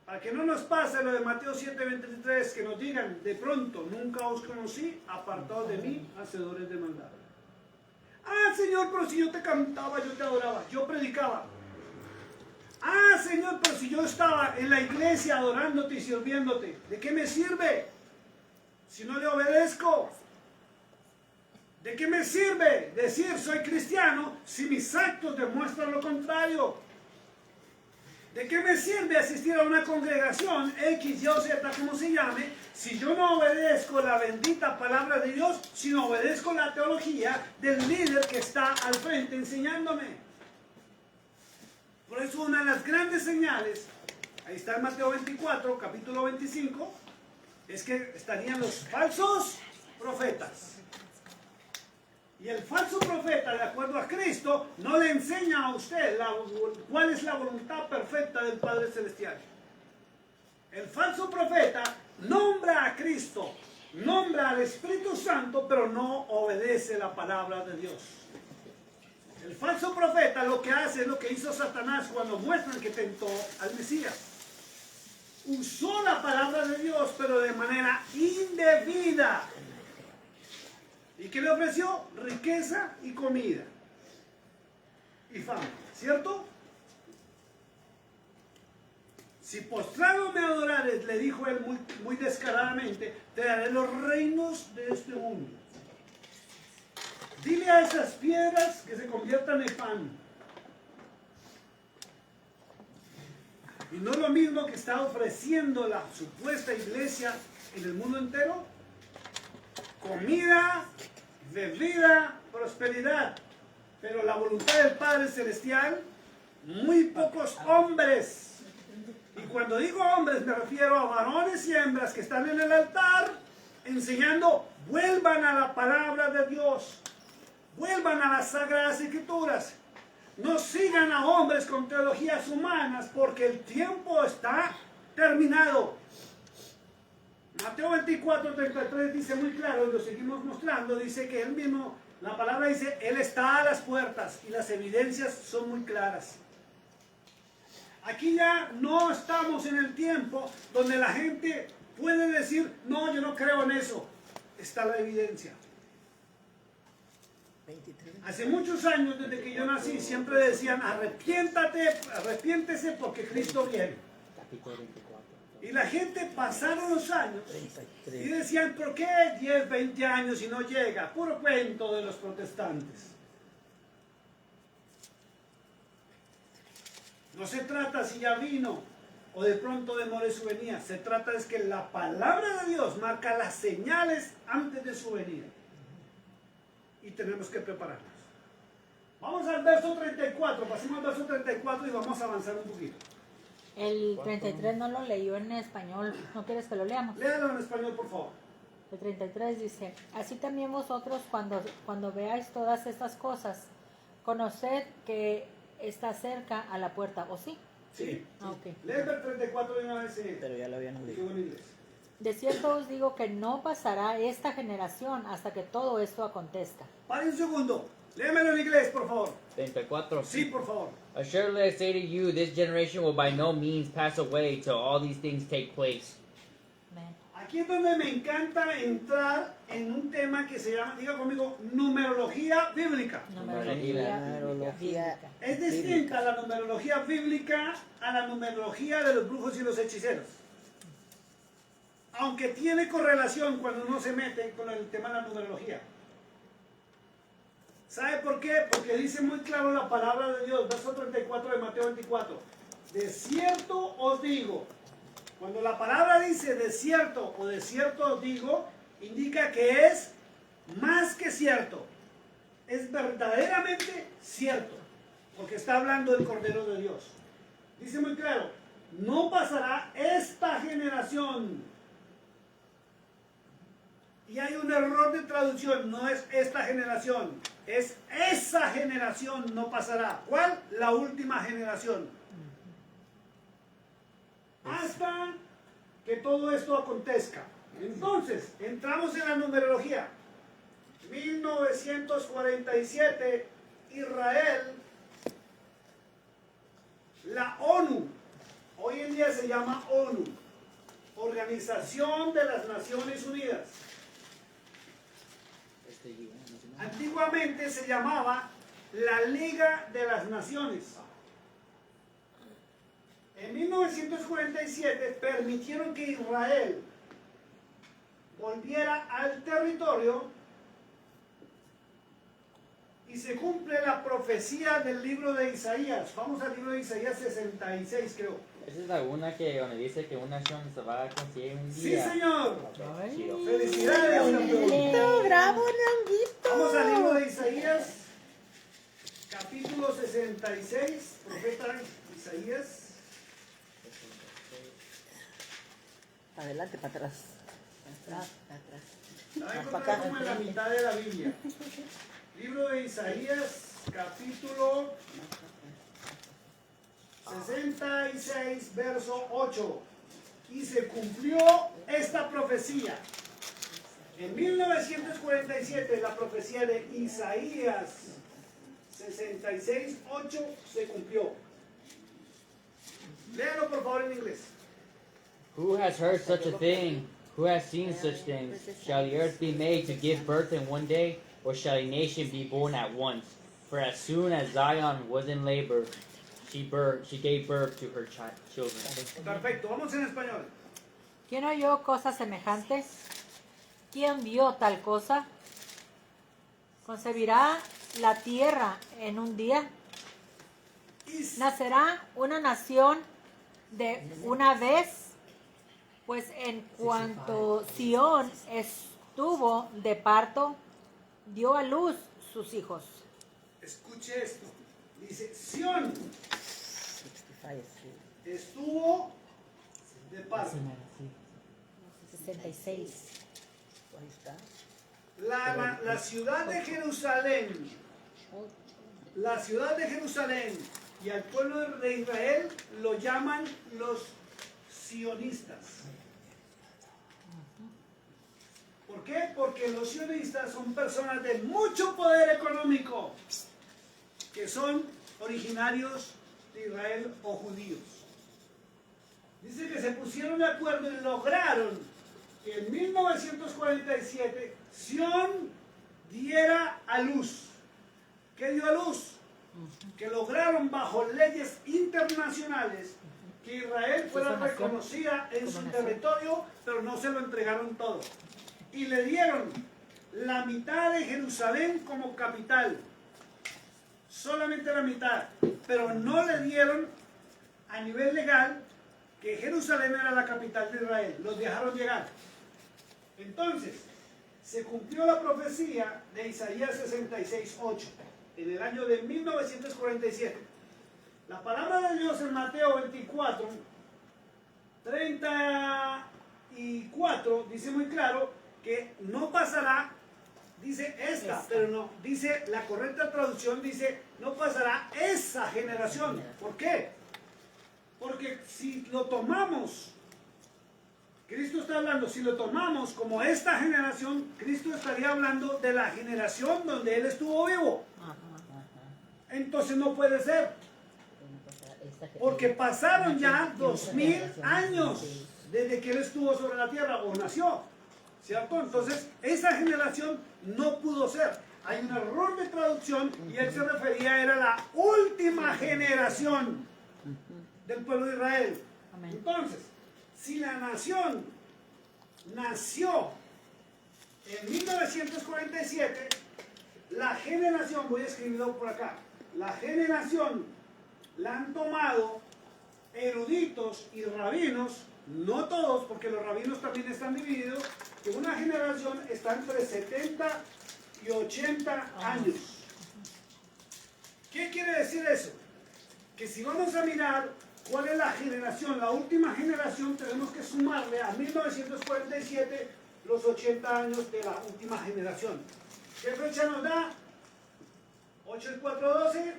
Para que no nos pase lo de Mateo 7:23, que nos digan, de pronto, nunca os conocí, apartados de mí, hacedores de maldad. Ah, Señor, pero si yo te cantaba, yo te adoraba, yo predicaba. Ah, Señor, pero si yo estaba en la iglesia adorándote y sirviéndote, ¿de qué me sirve si no le obedezco? ¿De qué me sirve decir soy cristiano si mis actos demuestran lo contrario? ¿De qué me sirve asistir a una congregación X, Y o Z, como se llame, si yo no obedezco la bendita palabra de Dios, si no obedezco la teología del líder que está al frente enseñándome? Por eso una de las grandes señales, ahí está en Mateo 24, capítulo 25, es que estarían los falsos profetas. Y el falso profeta, de acuerdo a Cristo, no le enseña a usted cuál es la voluntad perfecta del Padre Celestial. El falso profeta nombra a Cristo, nombra al Espíritu Santo, pero no obedece la palabra de Dios. El falso profeta lo que hace es lo que hizo Satanás cuando muestran que tentó al Mesías. Usó la palabra de Dios, pero de manera indebida. ¿Y qué le ofreció? Riqueza y comida. Y fama, ¿cierto? Si postrado me adorares, le dijo él muy descaradamente, te daré los reinos de este mundo. Dile a esas piedras que se conviertan en pan. Y no es lo mismo que está ofreciendo la supuesta iglesia en el mundo entero. Comida, bebida, prosperidad. Pero la voluntad del Padre Celestial, muy pocos hombres. Y cuando digo hombres me refiero a varones y hembras que están en el altar enseñando, vuelvan a la palabra de Dios. Vuelvan a las Sagradas Escrituras. No sigan a hombres con teologías humanas porque el tiempo está terminado. Mateo 24:33 dice muy claro, y lo seguimos mostrando, dice que él mismo, la palabra dice, Él está a las puertas y las evidencias son muy claras. Aquí ya no estamos en el tiempo donde la gente puede decir, no, yo no creo en eso. Está la evidencia. 23. Hace muchos años, desde que yo nací, siempre decían, arrepiéntese porque Cristo viene. Capítulo 24. Y la gente pasaron los años 33. y decían, ¿por qué 10, 20 años y no llega? Puro cuento de los protestantes. No se trata si ya vino o de pronto demore su venida. Se trata es que la palabra de Dios marca las señales antes de su venida. Y tenemos que prepararnos. Vamos al verso 34, pasemos al verso 34 y vamos a avanzar un poquito. El 33 no lo leyó en español. ¿No quieres que lo leamos? Léalo en español, por favor. El 33 dice, así también vosotros cuando veáis todas estas cosas, conoced que está cerca a la puerta, ¿o sí? Sí. Ah, ok. Lee el 34 de una vez. Pero ya lo habían Digo leído. en inglés. De cierto os digo que no pasará esta generación hasta que todo esto acontezca. Pare un segundo. Léemelo en inglés, por favor. 34. Sí, por favor. Assuredly I say to you, this generation will by no means pass away till all these things take place. Amén. Aquí es donde me encanta entrar en un tema que se llama, diga conmigo, numerología bíblica. Numerología bíblica. Es distinta la numerología bíblica a la numerología de los brujos y los hechiceros. Aunque tiene correlación cuando uno se mete con el tema de la numerología. ¿Sabe por qué? Porque dice muy claro la palabra de Dios, verso 34 de Mateo 24. De cierto os digo. Cuando la palabra dice de cierto o de cierto os digo, indica que es más que cierto. Es verdaderamente cierto. Porque está hablando del Cordero de Dios. Dice muy claro, no pasará esta generación. Y hay un error de traducción, no es esta generación, es esa generación no pasará. ¿Cuál? La última generación. Hasta que todo esto acontezca. Entonces, entramos en la numerología. 1947, Israel, la ONU, hoy en día se llama ONU, Organización de las Naciones Unidas. Antiguamente se llamaba la Liga de las Naciones. En 1947 permitieron que Israel volviera al territorio y se cumple la profecía del libro de Isaías. Vamos al libro de Isaías 66, creo. Esa es la una que donde dice que una nación se va a conseguir un Sí, día. señor. Ay, Chido. Felicidades, campeón. ¡Bravo, Nanguito! Vamos al libro de Isaías, capítulo 66, profeta Isaías. Adelante, para atrás. Atrás. La va a encontrar como en la mitad de la Biblia. Libro de Isaías, capítulo 66, verso 8. Y se cumplió esta profecía. En 1947, la profecía de Isaías 66, 8 se cumplió. Léalo por favor en inglés. Who has heard such a thing? Who has seen such things? Shall the earth be made to give birth in one day, or shall a nation be born at once? For as soon as Zion was in labor, she gave birth to her children. Perfecto, vamos en español. ¿Quién oyó cosas semejantes? ¿Quién vio tal cosa? ¿Concebirá la tierra en un día? ¿Nacerá una nación de una vez? Pues en cuanto Sión estuvo de parto, dio a luz sus hijos. Escuche esto. Dice, Sión estuvo de parto. 66. La ciudad de Jerusalén, y al pueblo de Israel lo llaman los sionistas. ¿Por qué? Porque los sionistas son personas de mucho poder económico, que son originarios de Israel o judíos. Dice que se pusieron de acuerdo y lograron que en 1947 Sión diera a luz. ¿Qué dio a luz? Que lograron bajo leyes internacionales que Israel fuera reconocida en su territorio, pero no se lo entregaron todo. Y le dieron la mitad de Jerusalén como capital, solamente la mitad, pero no le dieron a nivel legal que Jerusalén era la capital de Israel, los dejaron llegar. Entonces, se cumplió la profecía de Isaías 66:8 en el año de 1947. La palabra de Dios en Mateo 24, 34 dice muy claro que no pasará, dice esta, pero no, dice la correcta traducción, dice no pasará esa generación. ¿Por qué? Porque si lo tomamos, Cristo está hablando, si lo tomamos como esta generación, Cristo estaría hablando de la generación donde Él estuvo vivo. Entonces no puede ser, porque pasaron ya 2000 años desde que Él estuvo sobre la tierra o nació, ¿cierto? Entonces esa generación no pudo ser. Hay un error de traducción y Él se refería, era la última generación del pueblo de Israel. Amén. Entonces, si la nación nació en 1947, la generación, voy a escribirlo por acá, la generación la han tomado eruditos y rabinos, no todos, porque los rabinos también están divididos, que una generación está entre 70 y 80 años. ¿Qué quiere decir eso? Que si vamos a mirar ¿Cuál es la generación? La última generación tenemos que sumarle a 1947 los 80 años de la última generación. ¿Qué fecha nos da? 8 y 4, 12.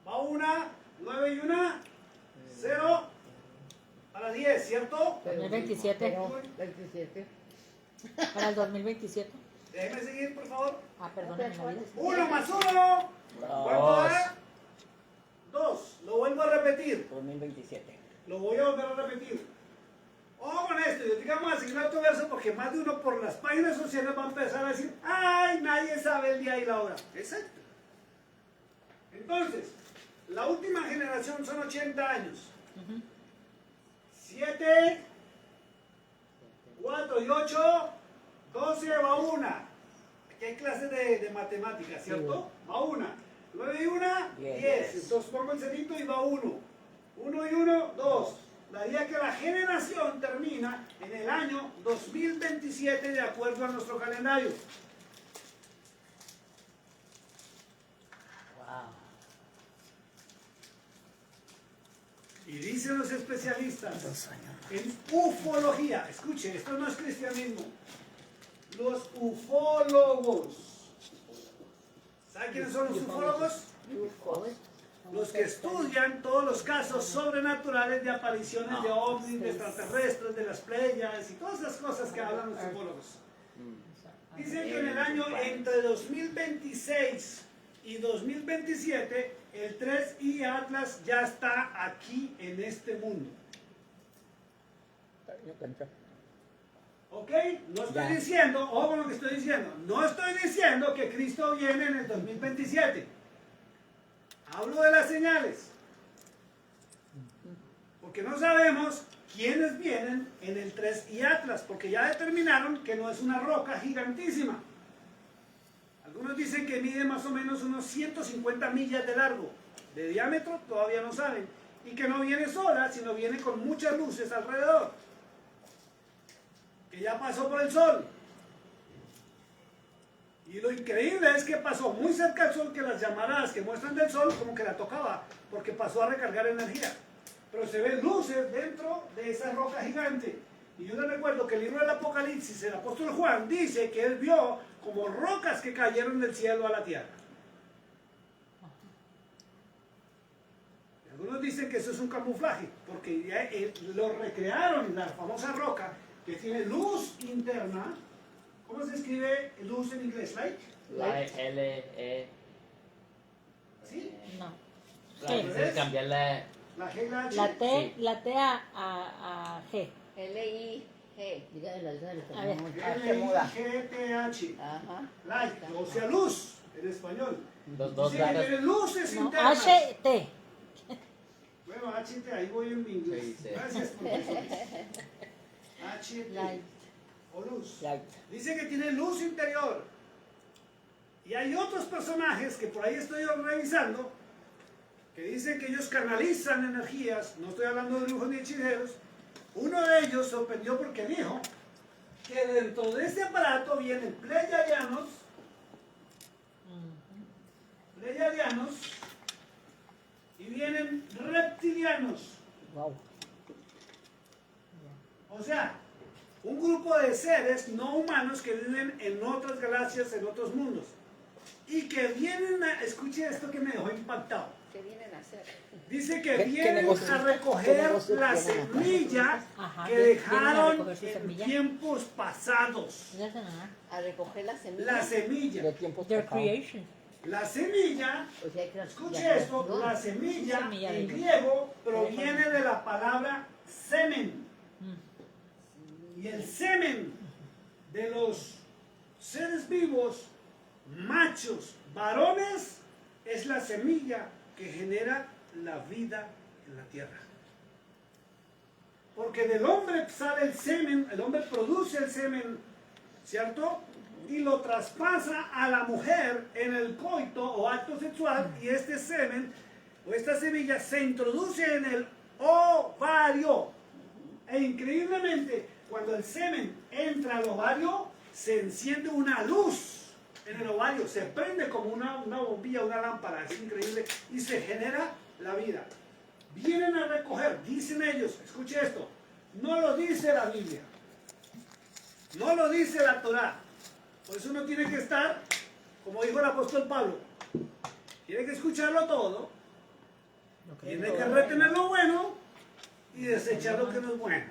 Va una, 9 y una, 0 para 10, ¿cierto? 2027. 27. Para el 2027. Déjeme seguir, por favor. Perdóname la vida. 1 más 1. ¿Cuánto da? 2. Lo vuelvo a repetir. 2027. Lo voy a volver a repetir. Ojo con esto, y digamos asignar otro verso porque más de uno por las páginas sociales va a empezar a decir, ¡ay! Nadie sabe el día y la hora. Exacto. Entonces, la última generación son 80 años. 7, 4 y 8, 12 va una. Aquí hay clases de matemáticas, ¿cierto? Va una. 9 y una, 10. Entonces pongo el cerito y va 1. 1 y 1, 2. Daría que la generación termina en el año 2027 de acuerdo a nuestro calendario. Wow. Y dicen los especialistas en ufología, escuche, esto no es cristianismo, los ufólogos. ¿Saben quiénes son los ufólogos? Los que estudian todos los casos sobrenaturales de apariciones de ovnis, de extraterrestres, de las playas y todas esas cosas que hablan los ufólogos. Dicen que en el año entre 2026 y 2027 el 3I Atlas ya está aquí en este mundo. ¿Ok? No estoy diciendo, ojo con lo que estoy diciendo, no estoy diciendo que Cristo viene en el 2027. Hablo de las señales. Porque no sabemos quiénes vienen en el 3I Atlas, porque ya determinaron que no es una roca gigantísima. Algunos dicen que mide más o menos unos 150 millas de largo. De diámetro todavía no saben. Y que no viene sola, sino viene con muchas luces alrededor. Que ya pasó por el sol. Y lo increíble es que pasó muy cerca del sol, que las llamaradas que muestran del sol como que la tocaba, porque pasó a recargar energía. Pero se ven luces dentro de esa roca gigante. Y yo les recuerdo que el libro del Apocalipsis, el apóstol Juan dice que él vio como rocas que cayeron del cielo a la tierra. Y algunos dicen que eso es un camuflaje, porque ya, lo recrearon, la famosa roca que tiene luz interna. ¿Cómo se escribe luz en inglés? ¿Light? Light, L-E. ¿Sí? No. Light, G. es cambiar la. La G y la H. La T, Sí. la T a G. L-I-G. Dígale la L. A ver. L-I-G-T-H. Ajá. Light, o sea, luz en español. Dos Sí, que letras. tiene luces No, internas. H-T. Bueno, HT, ahí voy en mi inglés. Sí, sí. Gracias, profesores. HT. Light. O luz. Light. Dice que tiene luz interior. Y hay otros personajes que por ahí estoy revisando que dicen que ellos canalizan energías. No estoy hablando de brujos ni hechiceros. Uno de ellos sorprendió porque dijo que dentro de este aparato vienen pleyadianos, y vienen reptilianos. Wow. O sea, un grupo de seres no humanos que viven en otras galaxias, en otros mundos. Y que vienen a... Escuche esto que me dejó impactado. ¿Qué vienen a hacer? Dice que ¿Qué vienen negocio? a ¿Qué recoger negocio la tienen acá? semilla Ajá, que vienen a dejaron recoger su en semilla. tiempos pasados. Ya se nada. A recoger la semilla. La De semilla. tiempos Their pasados. creation. La semilla, O sea, que escuche esto, la semilla Semilla de en Dios. griego proviene de la palabra semen. Y el semen de los seres vivos, machos, varones, es la semilla que genera la vida en la tierra. Porque del hombre sale el semen, el hombre produce el semen, ¿cierto? Y lo traspasa a la mujer en el coito o acto sexual, y este semen o esta semilla se introduce en el ovario. E increíblemente, cuando el semen entra al ovario, se enciende una luz en el ovario, se prende como una bombilla, una lámpara, es increíble, y se genera la vida. vienen a recoger, dicen ellos, escuche esto, no lo dice la Biblia, no lo dice la Torá. Por eso uno tiene que estar, como dijo el apóstol Pablo, tiene que escucharlo todo, tiene que retener lo bueno y desechar lo que no es bueno.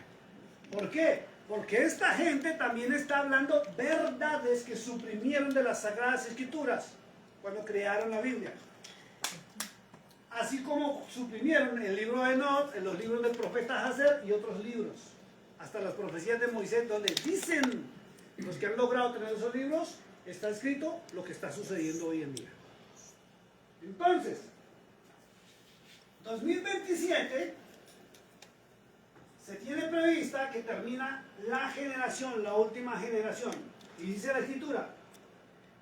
¿Por qué? Porque esta gente también está hablando verdades que suprimieron de las Sagradas Escrituras cuando crearon la Biblia. Así como suprimieron el libro de Enoch, en los libros del profeta Hazer y otros libros. Hasta las profecías de Moisés, donde dicen los que han logrado tener esos libros, está escrito lo que está sucediendo hoy en día. Entonces, 2027 se tiene prevista que termina la generación, la última generación. Y dice la Escritura,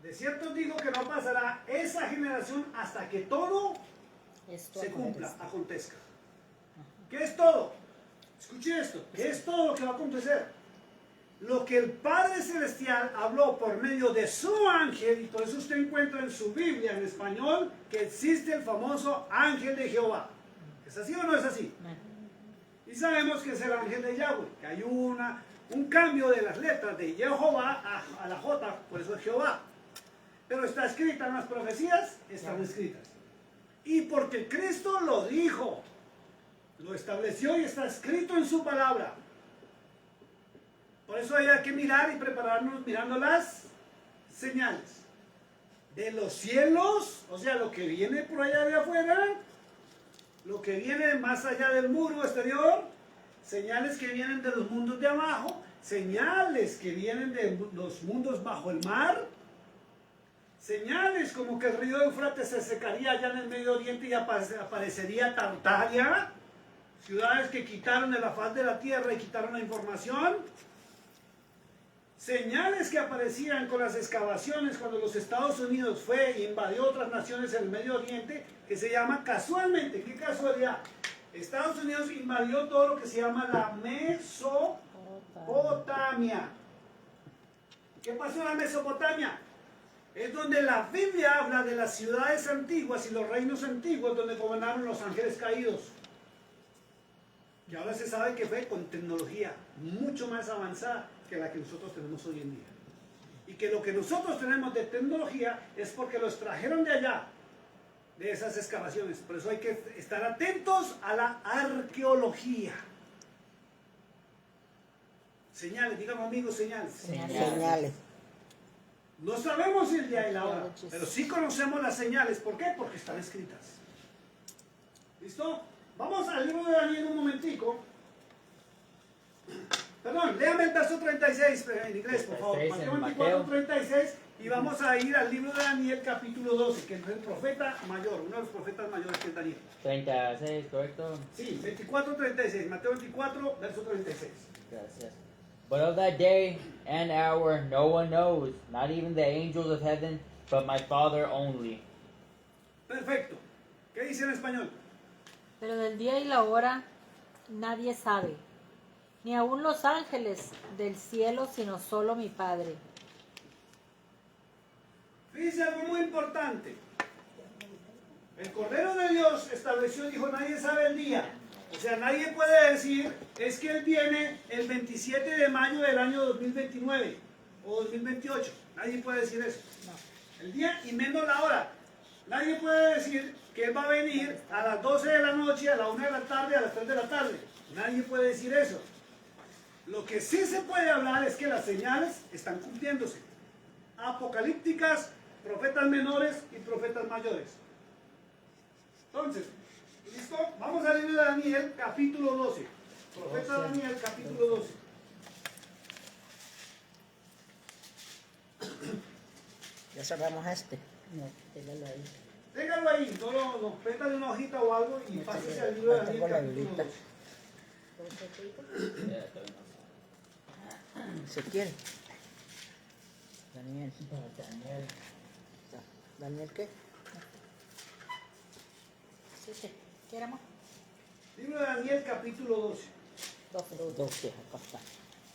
de cierto digo que no pasará esa generación hasta que todo Esto se cumpla, acontece. acontezca. ¿Qué es todo? Escuche esto, ¿qué es todo lo que va a acontecer? Lo que el Padre Celestial habló por medio de su ángel, y por eso usted encuentra en su Biblia en español que existe el famoso ángel de Jehová. ¿Es así o no es así? Y sabemos que es el ángel de Yahweh, que hay un cambio de las letras de Jehová a la J, por eso es Jehová. Pero está escrita en las profecías, están escritas. Y porque Cristo lo dijo, lo estableció y está escrito en su palabra. Por eso hay que mirar y prepararnos mirando las señales de los cielos, o sea, lo que viene por allá de afuera, lo que viene más allá del muro exterior, señales que vienen de los mundos de abajo, señales que vienen de los mundos bajo el mar, señales como que el río Éufrates se secaría allá en el Medio Oriente y aparecería Tartaria, ciudades que quitaron de la faz de la tierra y quitaron la información, señales que aparecían con las excavaciones cuando los Estados Unidos fue e invadió otras naciones en el Medio Oriente, que se llama casualmente, qué casualidad, Estados Unidos invadió todo lo que se llama la Mesopotamia. ¿Qué pasó en la Mesopotamia? Es donde la Biblia habla de las ciudades antiguas y los reinos antiguos donde gobernaron los ángeles caídos. Y ahora se sabe que fue con tecnología mucho más avanzada que la que nosotros tenemos hoy en día. Y que lo que nosotros tenemos de tecnología es porque los trajeron de allá, de esas excavaciones. Por eso hay que estar atentos a la arqueología. Señales, digamos amigos, señales. Señales. No sabemos el día y la hora, pero sí conocemos las señales. ¿Por qué? Porque están escritas. ¿Listo? Vamos al libro de Daniel un momentico. Perdón, léame el verso 36 en inglés, por favor. 36 Mateo en 24, Mateo. 36. Y vamos a ir al libro de Daniel, capítulo 12, que es el profeta mayor, uno de los profetas mayores que es Daniel. 36, ¿correcto? Sí, 24, 36. Mateo 24, verso 36. Gracias. But of that day and hour no one knows, not even the angels of heaven, but my Father only. Perfecto. ¿Qué dice en español? Pero del día y la hora nadie sabe, ni aun los ángeles del cielo, sino solo mi Padre. Dice algo muy importante. El Cordero de Dios estableció, dijo, nadie sabe el día. O sea, nadie puede decir, es que Él viene el 27 de mayo del año 2029 o 2028. Nadie puede decir eso. El día y menos la hora. Nadie puede decir que Él va a venir a las 12 de la noche, a la 1 de la tarde, a las 3 de la tarde. Nadie puede decir eso. Lo que sí se puede hablar es que las señales están cumpliéndose. Apocalípticas, profetas menores y profetas mayores. Entonces, ¿listo? Vamos al libro de Daniel, capítulo 12. Profeta Daniel, capítulo 12. Ya cerramos este. No, téngalo ahí. Téngalo ahí, solo pétale una hojita o algo y pásese al libro de Daniel, Tengo la capítulo Biblita. 12. Si quiere. Daniel. ¿Daniel qué? Sí. ¿Qué éramos? Libro de Daniel, capítulo 12. 12, acá está.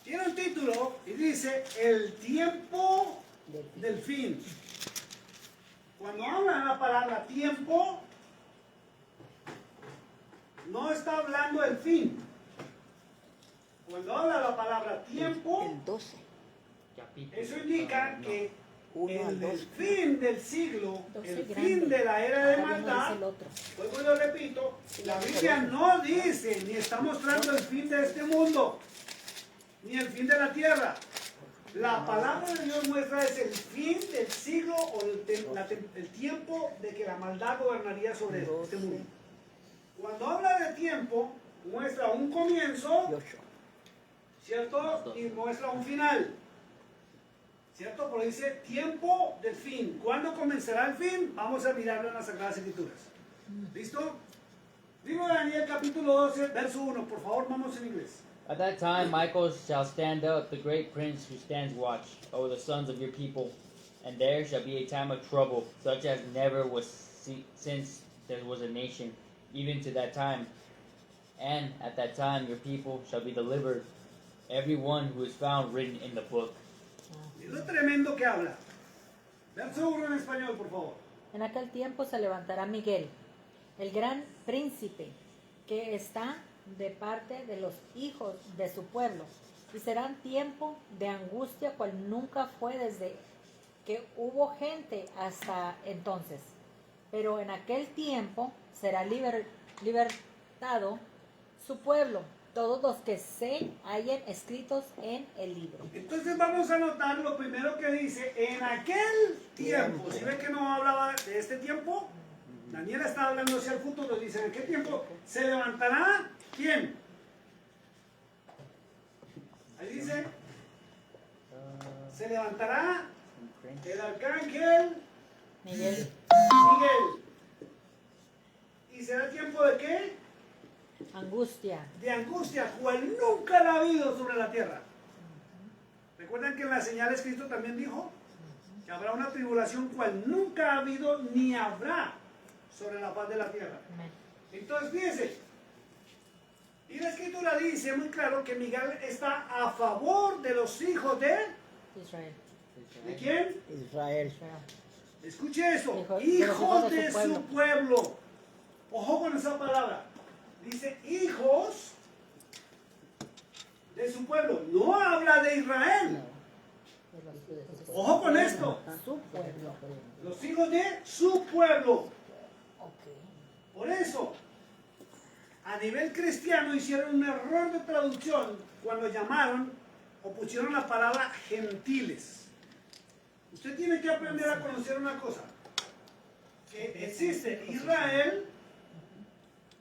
Tiene un título y dice, el tiempo del fin. Cuando hablan la palabra tiempo, no está hablando del fin. Cuando habla la palabra tiempo, El 12. Capítulo. eso indica No. que 1 al en el 12. fin del siglo, 12 el grande. fin de la era de Acá no dice maldad, el otro. luego yo repito, la Biblia no dice ni está mostrando el fin de este mundo, ni el fin de la tierra. La palabra de Dios muestra es el fin del siglo o el tiempo de que la maldad gobernaría sobre este mundo. Cuando habla de tiempo, muestra un comienzo, 8. ¿cierto? Y muestra un final. ¿Cierto? Pero dice tiempo del fin. ¿Cuándo comenzará el fin? Vamos a mirarlo en las Sagradas Escrituras. ¿Listo? Libro de Daniel capítulo 12, verso 1. Por favor, vamos en inglés. At that time, Michael shall stand up, the great prince who stands watch over the sons of your people, and there shall be a time of trouble, such as never was since there was a nation, even to that time. And at that time, your people shall be delivered, every one who is found written in the book. Es lo tremendo que habla. Verso 1 en español, por favor. En aquel tiempo se levantará Miguel, el gran príncipe, que está de parte de los hijos de su pueblo, y serán tiempo de angustia cual nunca fue desde que hubo gente hasta entonces. Pero en aquel tiempo será libertado su pueblo, todos los que se hallen escritos en el libro. Entonces vamos a notar lo primero que dice, en aquel tiempo. ¿Sí ve que no hablaba de este tiempo? Daniel está hablando hacia el futuro, dice, en aquel tiempo se levantará, ¿quién? Ahí dice, se levantará el arcángel Miguel, Miguel. ¿Y será tiempo de qué? angustia. De angustia, cual nunca la ha habido sobre la tierra. ¿Recuerdan que en las señales Cristo también dijo que habrá una tribulación cual nunca ha habido ni habrá sobre la faz de la tierra? Amén. Entonces fíjense, y la escritura dice muy claro que Miguel está a favor de los hijos de Israel. ¿de quién? Israel. Israel. Escuche eso, Hijo- hijos de de su su pueblo. Ojo con esa palabra. Dice hijos de su pueblo. No habla de Israel. Ojo con esto. Su pueblo. Los hijos de su pueblo. Ok. Por eso, a nivel cristiano hicieron un error de traducción cuando llamaron o pusieron la palabra gentiles. Usted tiene que aprender a conocer una cosa. Que existe Israel,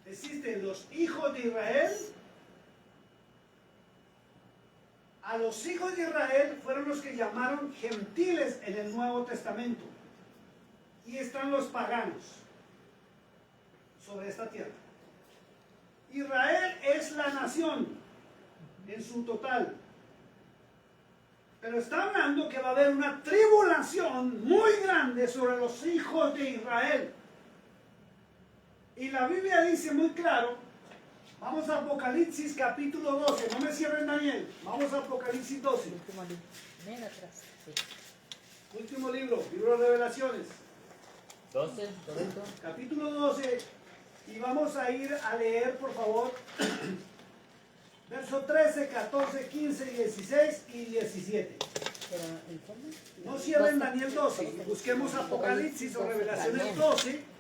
existen los hijos de Israel. A los hijos de Israel fueron los que llamaron gentiles en el Nuevo Testamento. Y están los paganos sobre esta tierra. Israel es la nación en su total. Pero está hablando que va a haber una tribulación muy grande sobre los hijos de Israel. Y la Biblia dice muy claro, vamos a Apocalipsis capítulo 12, no me cierren Daniel, vamos a Apocalipsis 12, Último libro. Ven atrás. Sí. último libro, libro de Revelaciones, 12, ¿correcto? capítulo 12, y vamos a ir a leer por favor verso 13, 14, 15, 16 y 17. Pero el cómo? No cierren Daniel 12, y busquemos Apocalipsis o Revelaciones 12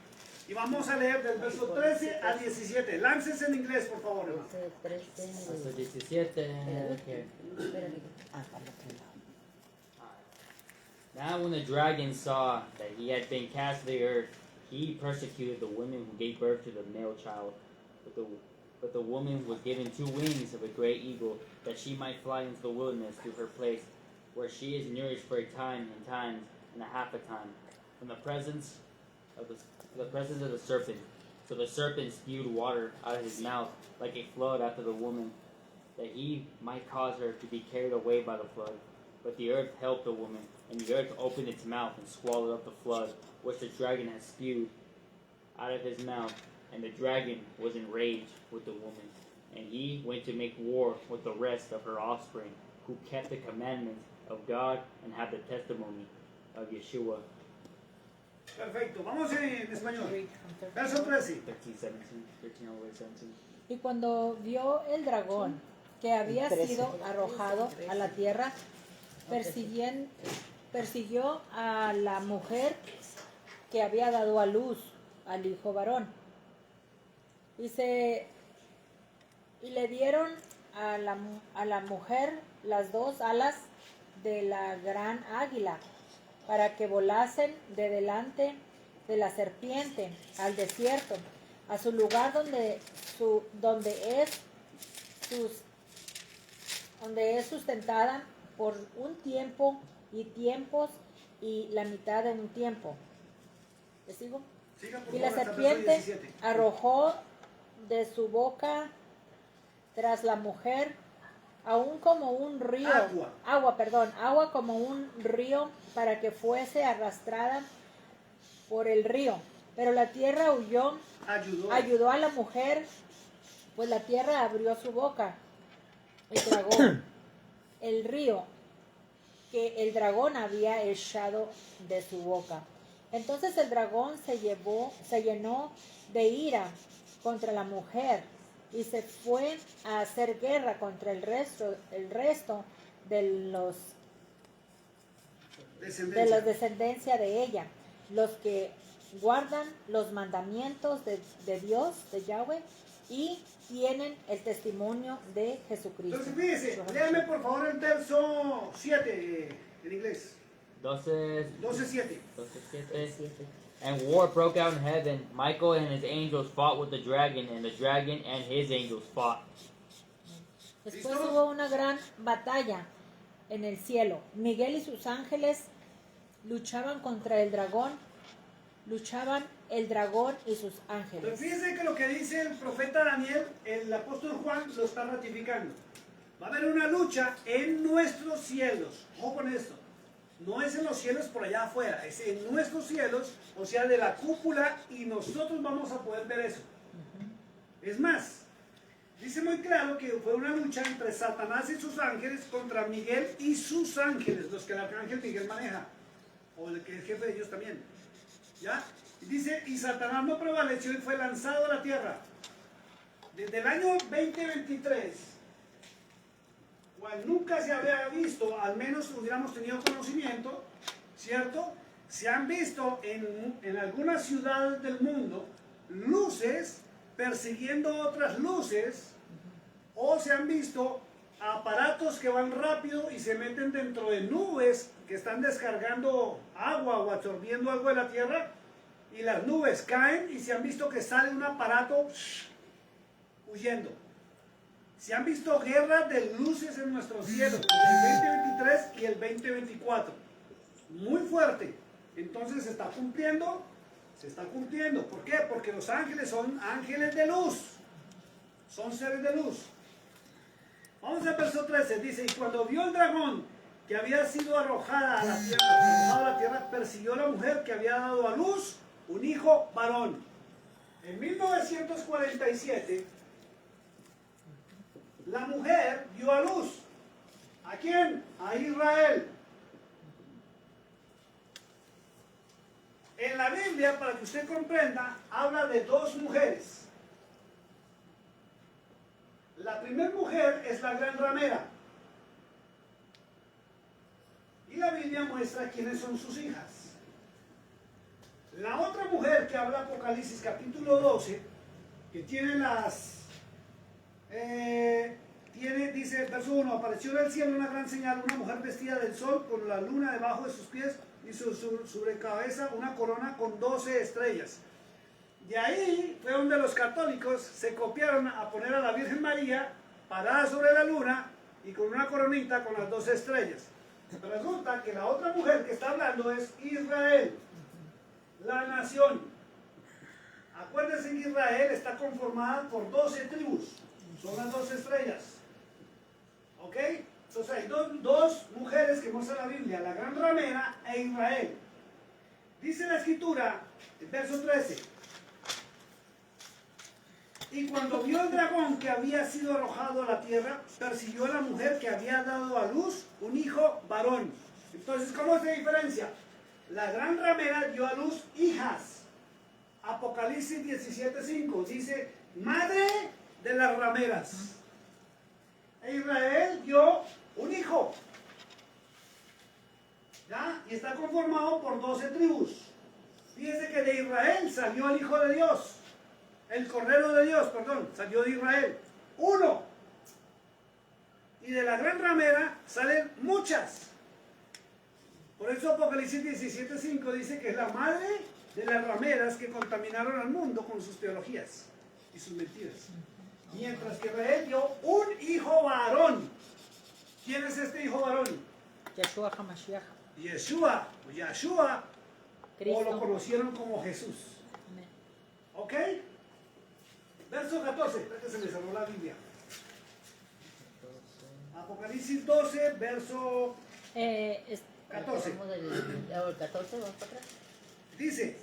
y vamos a leer del verso 13 a 17. Láncese en inglés, por favor, hermano. 13. Hasta 17. Okay. Ah, para el otro lado. Now when the dragon saw that he had been cast to the earth, he persecuted the woman who gave birth to the male child. But the woman was given 2 wings of a great eagle, that she might fly into the wilderness to her place, where she is nourished for a time and times and a half a time, from the presence of the serpent. So the serpent spewed water out of his mouth like a flood after the woman, that he might cause her to be carried away by the flood. But the earth helped the woman, and the earth opened its mouth and swallowed up the flood, which the dragon had spewed out of his mouth. And the dragon was enraged with the woman, and he went to make war with the rest of her offspring, who kept the commandments of God and had the testimony of Yeshua. Perfecto, vamos en español. Read from 13. Verso 13. 13, 17, 13 all the way to 17. Y cuando vio el dragón que había 13. sido arrojado a la tierra, persiguió a la mujer que había dado a luz al hijo varón. Y le dieron a la mujer las dos alas de la gran águila para que volasen de delante de la serpiente al desierto, a su lugar donde es sustentada por un tiempo y tiempos y la mitad de un tiempo. ¿Le sigo? Siga, por Y la favor, hasta verso serpiente 17. arrojó de su boca tras la mujer aún como un río, agua como un río para que fuese arrastrada por el río. Pero la tierra ayudó a la mujer, pues la tierra abrió su boca y tragó el río que el dragón había echado de su boca. Entonces el dragón se llenó de ira contra la mujer y se fue a hacer guerra contra el resto de los de la descendencia de ella, los que guardan los mandamientos de Dios, de Yahweh, y tienen el testimonio de Jesucristo. Entonces fíjese, léame por favor el verso 7 en inglés. 12, 12:7. 7. And war broke out in heaven. Michael and his angels fought with the dragon, and the dragon and his angels fought. Después ¿Listos? hubo una gran batalla en el cielo. Miguel y sus ángeles luchaban contra el dragón, y sus Entonces ángeles. fíjese que lo que dice el profeta Daniel, el apóstol Juan lo está ratificando. Va a haber una lucha en nuestros cielos. Ojo con esto. No es en los cielos por allá afuera, es en nuestros cielos, o sea, de la cúpula, y nosotros vamos a poder ver eso. Es más, dice muy claro que fue una lucha entre Satanás y sus ángeles contra Miguel y sus ángeles, los que el arcángel Miguel maneja, o el que es jefe de ellos también. ¿Ya? Y dice, y Satanás no prevaleció y fue lanzado a la tierra. Desde el año 2023, cual nunca se había visto, al menos hubiéramos tenido conocimiento, ¿cierto? Se han visto en algunas ciudades del mundo luces persiguiendo otras luces, o se han visto aparatos que van rápido y se meten dentro de nubes que están descargando agua o absorbiendo algo de la tierra, y las nubes caen y se han visto que sale un aparato huyendo. Se han visto guerras de luces en nuestros cielos, el 2023 y el 2024. Muy fuerte. Entonces se está cumpliendo. ¿Por qué? Porque los ángeles son ángeles de luz. Son seres de luz. Vamos al verso 13. Dice, y cuando vio el dragón que había sido arrojado a la tierra, persiguió a la mujer que había dado a luz un hijo varón. En 1947, la mujer dio a luz. ¿A quién? A Israel. En la Biblia, para que usted comprenda, habla de dos mujeres. La primera mujer es la gran ramera. Y la Biblia muestra quiénes son sus hijas. La otra mujer que habla Apocalipsis capítulo 12, que tiene dice, verso 1, apareció del cielo una gran señal, una mujer vestida del sol, con la luna debajo de sus pies, y sobre cabeza una corona con 12 estrellas. De ahí fue donde los católicos se copiaron a poner a la Virgen María parada sobre la luna y con una coronita con las 12 estrellas. Pero resulta que la otra mujer que está hablando es Israel, la nación. Acuérdense que Israel está conformada por 12 tribus, son las 12 estrellas. ¿Ok? Entonces hay dos mujeres que muestra la Biblia, la gran ramera e Israel. Dice la escritura, el verso 13. Y cuando vio el dragón que había sido arrojado a la tierra, persiguió a la mujer que había dado a luz un hijo varón. Entonces, ¿cómo se diferencia? la gran ramera dio a luz hijas. Apocalipsis 17:5 dice, madre de las rameras. E Israel dio un hijo. ¿Ya? Y está conformado por 12 tribus. Fíjense que de Israel salió el Hijo de Dios. El Cordero de Dios, perdón, salió de Israel. Uno. Y de la gran ramera salen muchas. Por eso Apocalipsis 17:5 dice que es la madre de las rameras que contaminaron al mundo con sus teologías y sus mentiras. Mientras que Israel dio un hijo varón. ¿Quién es este hijo varón? Yeshua HaMashiach. Yeshua, o lo Cristo. conocieron como Jesús. Amén. ¿Ok? Verso 14, espera que se me cerró la Biblia. Apocalipsis 12, verso Es- 14. Vamos del 14, vamos para atrás. Dice,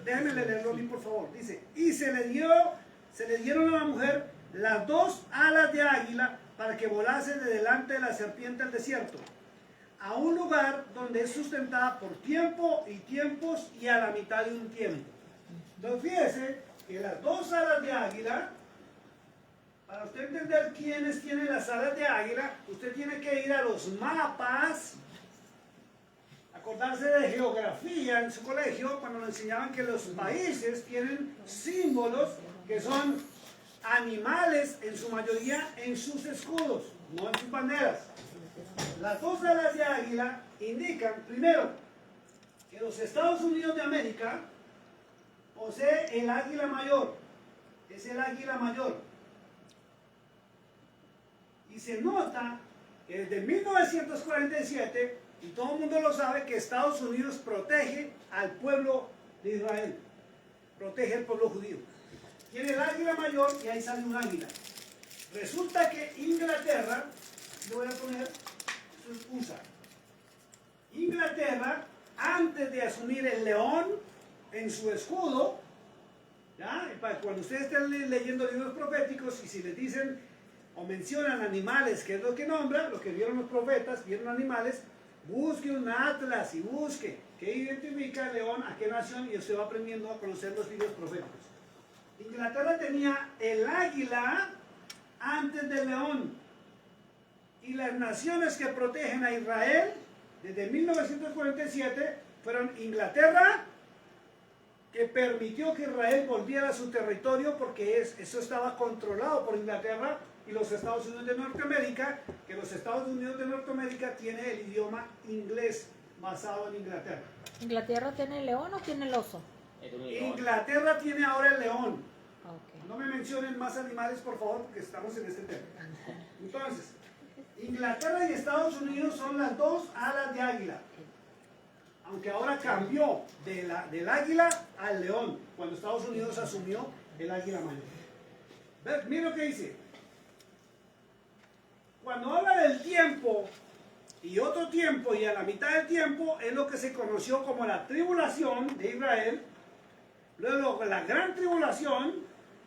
déjenme leerlo a mí por favor. Dice, y se le dieron a la mujer las 2 alas de águila para que volase de delante de la serpiente al desierto, a un lugar donde es sustentada por tiempo y tiempos y a la mitad de un tiempo. Entonces fíjese que las 2 alas de águila, para usted entender quiénes tienen las alas de águila, usted tiene que ir a los mapas, acordarse de geografía en su colegio, cuando nos enseñaban que los países tienen símbolos que son animales en su mayoría en sus escudos, no en sus banderas. Las 2 alas de águila indican, primero, que los Estados Unidos de América posee el águila mayor, es el águila mayor. Y se nota que desde 1947, y todo el mundo lo sabe, que Estados Unidos protege al pueblo de Israel, protege al pueblo judío. Tiene el águila mayor y ahí sale un águila. Resulta que Inglaterra, le voy a poner, esto es USA. Inglaterra, antes de asumir el león en su escudo, ¿ya? Cuando ustedes estén leyendo libros proféticos y si les dicen o mencionan animales, que es lo que nombran, lo que vieron los profetas, vieron animales, busque un atlas y busque qué identifica el león, a qué nación, y usted va aprendiendo a conocer los libros proféticos. Inglaterra tenía el águila antes del león, y las naciones que protegen a Israel desde 1947 fueron Inglaterra, que permitió que Israel volviera a su territorio porque eso estaba controlado por Inglaterra, y los Estados Unidos de Norteamérica, que los Estados Unidos de Norteamérica tiene el idioma inglés basado en Inglaterra. ¿Inglaterra tiene el león o tiene el oso? Inglaterra tiene ahora el león. Ah, ok. No me mencionen más animales, por favor, porque estamos en este tema. Entonces, Inglaterra y Estados Unidos son las 2 alas de águila. Aunque ahora cambió del águila al león, cuando Estados Unidos asumió el águila mayor. Mira lo que dice. Cuando habla del tiempo y otro tiempo y a la mitad del tiempo, es lo que se conoció como la tribulación de Israel, luego la gran tribulación,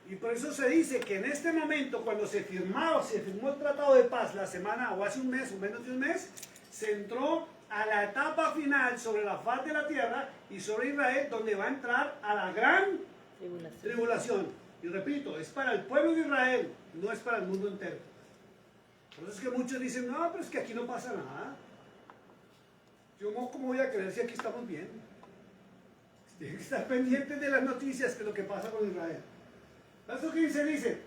y por eso se dice que en este momento, cuando se firmó el Tratado de Paz la semana o hace un mes o menos de un mes, se entró a la etapa final sobre la faz de la tierra y sobre Israel, donde va a entrar a la gran tribulación. Y repito, es para el pueblo de Israel, no es para el mundo entero. Por eso es que muchos dicen, no, pero es que aquí no pasa nada. Yo cómo voy a creer si aquí estamos bien. Tienen que estar pendientes de las noticias, que es lo que pasa con Israel. Verso 15 dice,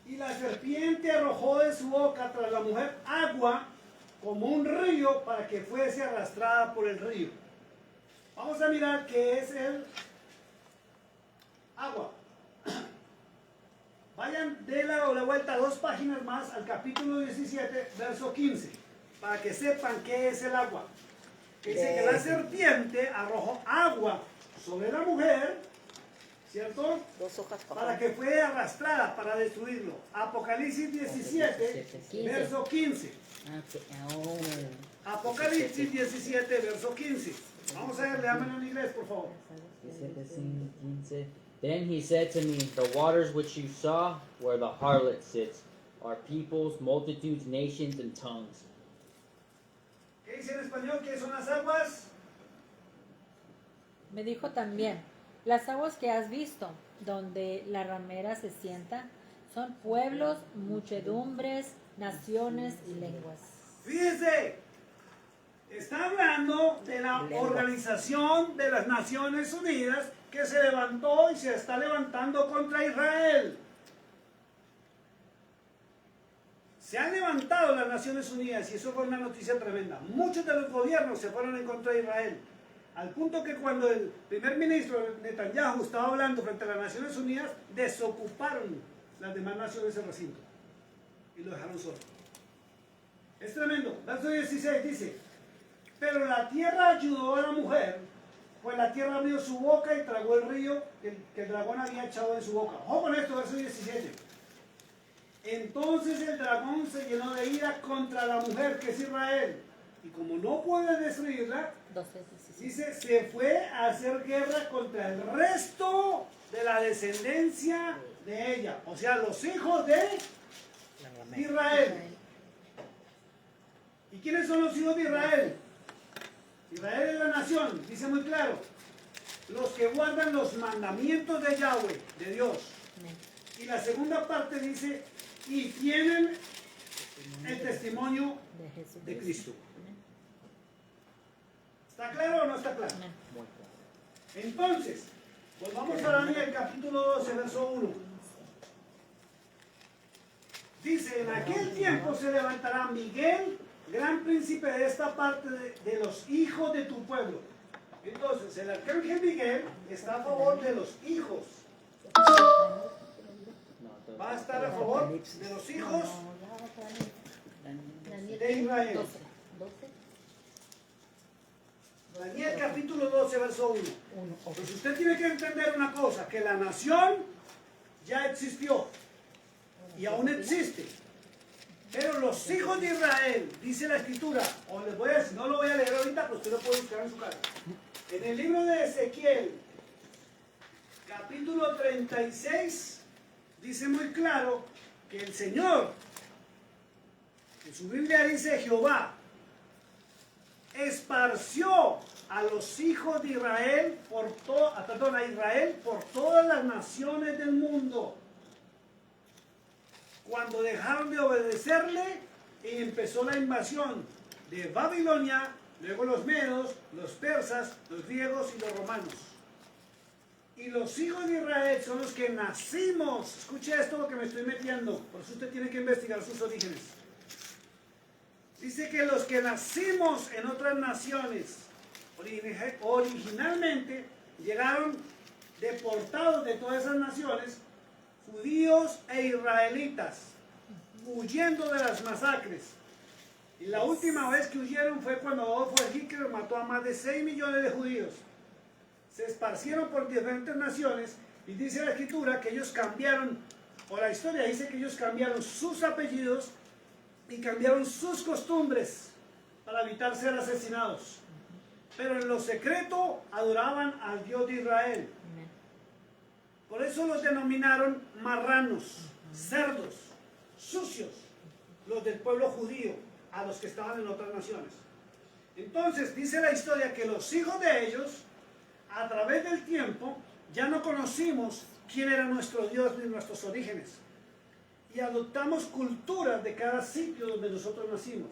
y la serpiente arrojó de su boca tras la mujer agua como un río para que fuese arrastrada por el río. Vamos a mirar qué es el agua. Vayan de la vuelta 2 páginas más al capítulo 17, verso 15, para que sepan qué es el agua. Que dice que la serpiente arrojó agua sobre la mujer, ¿cierto? 2 hojas Para que fuera arrastrada, para destruirlo. Apocalipsis 17, verso 15. Apocalipsis 17, verso 15. Vamos a ver, leámoslo en inglés, por favor. Then he said to me, the waters which you saw, where the harlot sits, are peoples, multitudes, nations, and tongues. ¿Qué dice en español? ¿Qué son las aguas? Me dijo también, las aguas que has visto, donde la ramera se sienta, son pueblos, muchedumbres, naciones y lenguas. Fíjese, está hablando de la organización de las Naciones Unidas que se levantó y se está levantando contra Israel. Se han levantado las Naciones Unidas y eso fue una noticia tremenda. Muchos de los gobiernos se fueron en contra de Israel. Al punto que cuando el primer ministro Netanyahu estaba hablando frente a las Naciones Unidas, desocuparon las demás naciones del recinto y lo dejaron solo. Es tremendo. Verso 16 dice, pero la tierra ayudó a la mujer, pues la tierra abrió su boca y tragó el río que el dragón había echado en su boca. Ojo con esto, verso 17. Entonces el dragón se llenó de ira contra la mujer, que es Israel, y como no puede destruirla, 12, 17. dice, se fue a hacer guerra contra el resto de la descendencia de ella, o sea, los hijos de Israel. ¿Y quiénes son los hijos de Israel? Israel es la nación, dice muy claro, los que guardan los mandamientos de Yahweh, de Dios. Amén. Y la segunda parte dice, y tienen el testimonio De Jesucristo. de Cristo. Amén. ¿Está claro o no está claro? Amén. Muy claro. Entonces, pues vamos a Daniel capítulo 12, verso 1. Dice, en aquel tiempo se levantará Miguel, gran príncipe de esta parte de los hijos de tu pueblo. Entonces, el arcángel Miguel está a favor de los hijos. No, todo- Va a estar a favor de los hijos Daniel de Israel. 12. 12. Daniel capítulo 12, verso 1. 1. Pues usted tiene que entender una cosa, que la nación ya existió y aún existe. Pero los hijos de Israel, dice la escritura, o les voy a decir, no lo voy a leer ahorita, pero usted lo puede buscar en su casa. En el libro de Ezequiel, capítulo 36, dice muy claro que el Señor, en su Biblia dice Jehová, esparció a los hijos de Israel a Israel por todas las naciones del mundo. Cuando dejaron de obedecerle y empezó la invasión de Babilonia, luego los medos, los persas, los griegos y los romanos. Y los hijos de Israel son los que nacimos. Escuche esto lo que me estoy metiendo, por eso usted tiene que investigar sus orígenes. Dice que los que nacimos en otras naciones, originalmente llegaron deportados de todas esas naciones, judíos e israelitas, huyendo de las masacres. Y la última vez que huyeron fue cuando Adolfo Hitler mató a más de 6 millones de judíos. Se esparcieron por diferentes naciones y dice la escritura que ellos cambiaron, o la historia dice que ellos cambiaron sus apellidos y cambiaron sus costumbres para evitar ser asesinados. Pero en lo secreto adoraban al Dios de Israel. Amén. Por eso los denominaron marranos, cerdos, sucios, los del pueblo judío, a los que estaban en otras naciones. Entonces dice la historia que los hijos de ellos, a través del tiempo, ya no conocimos quién era nuestro Dios ni nuestros orígenes. Y adoptamos culturas de cada sitio donde nosotros nacimos.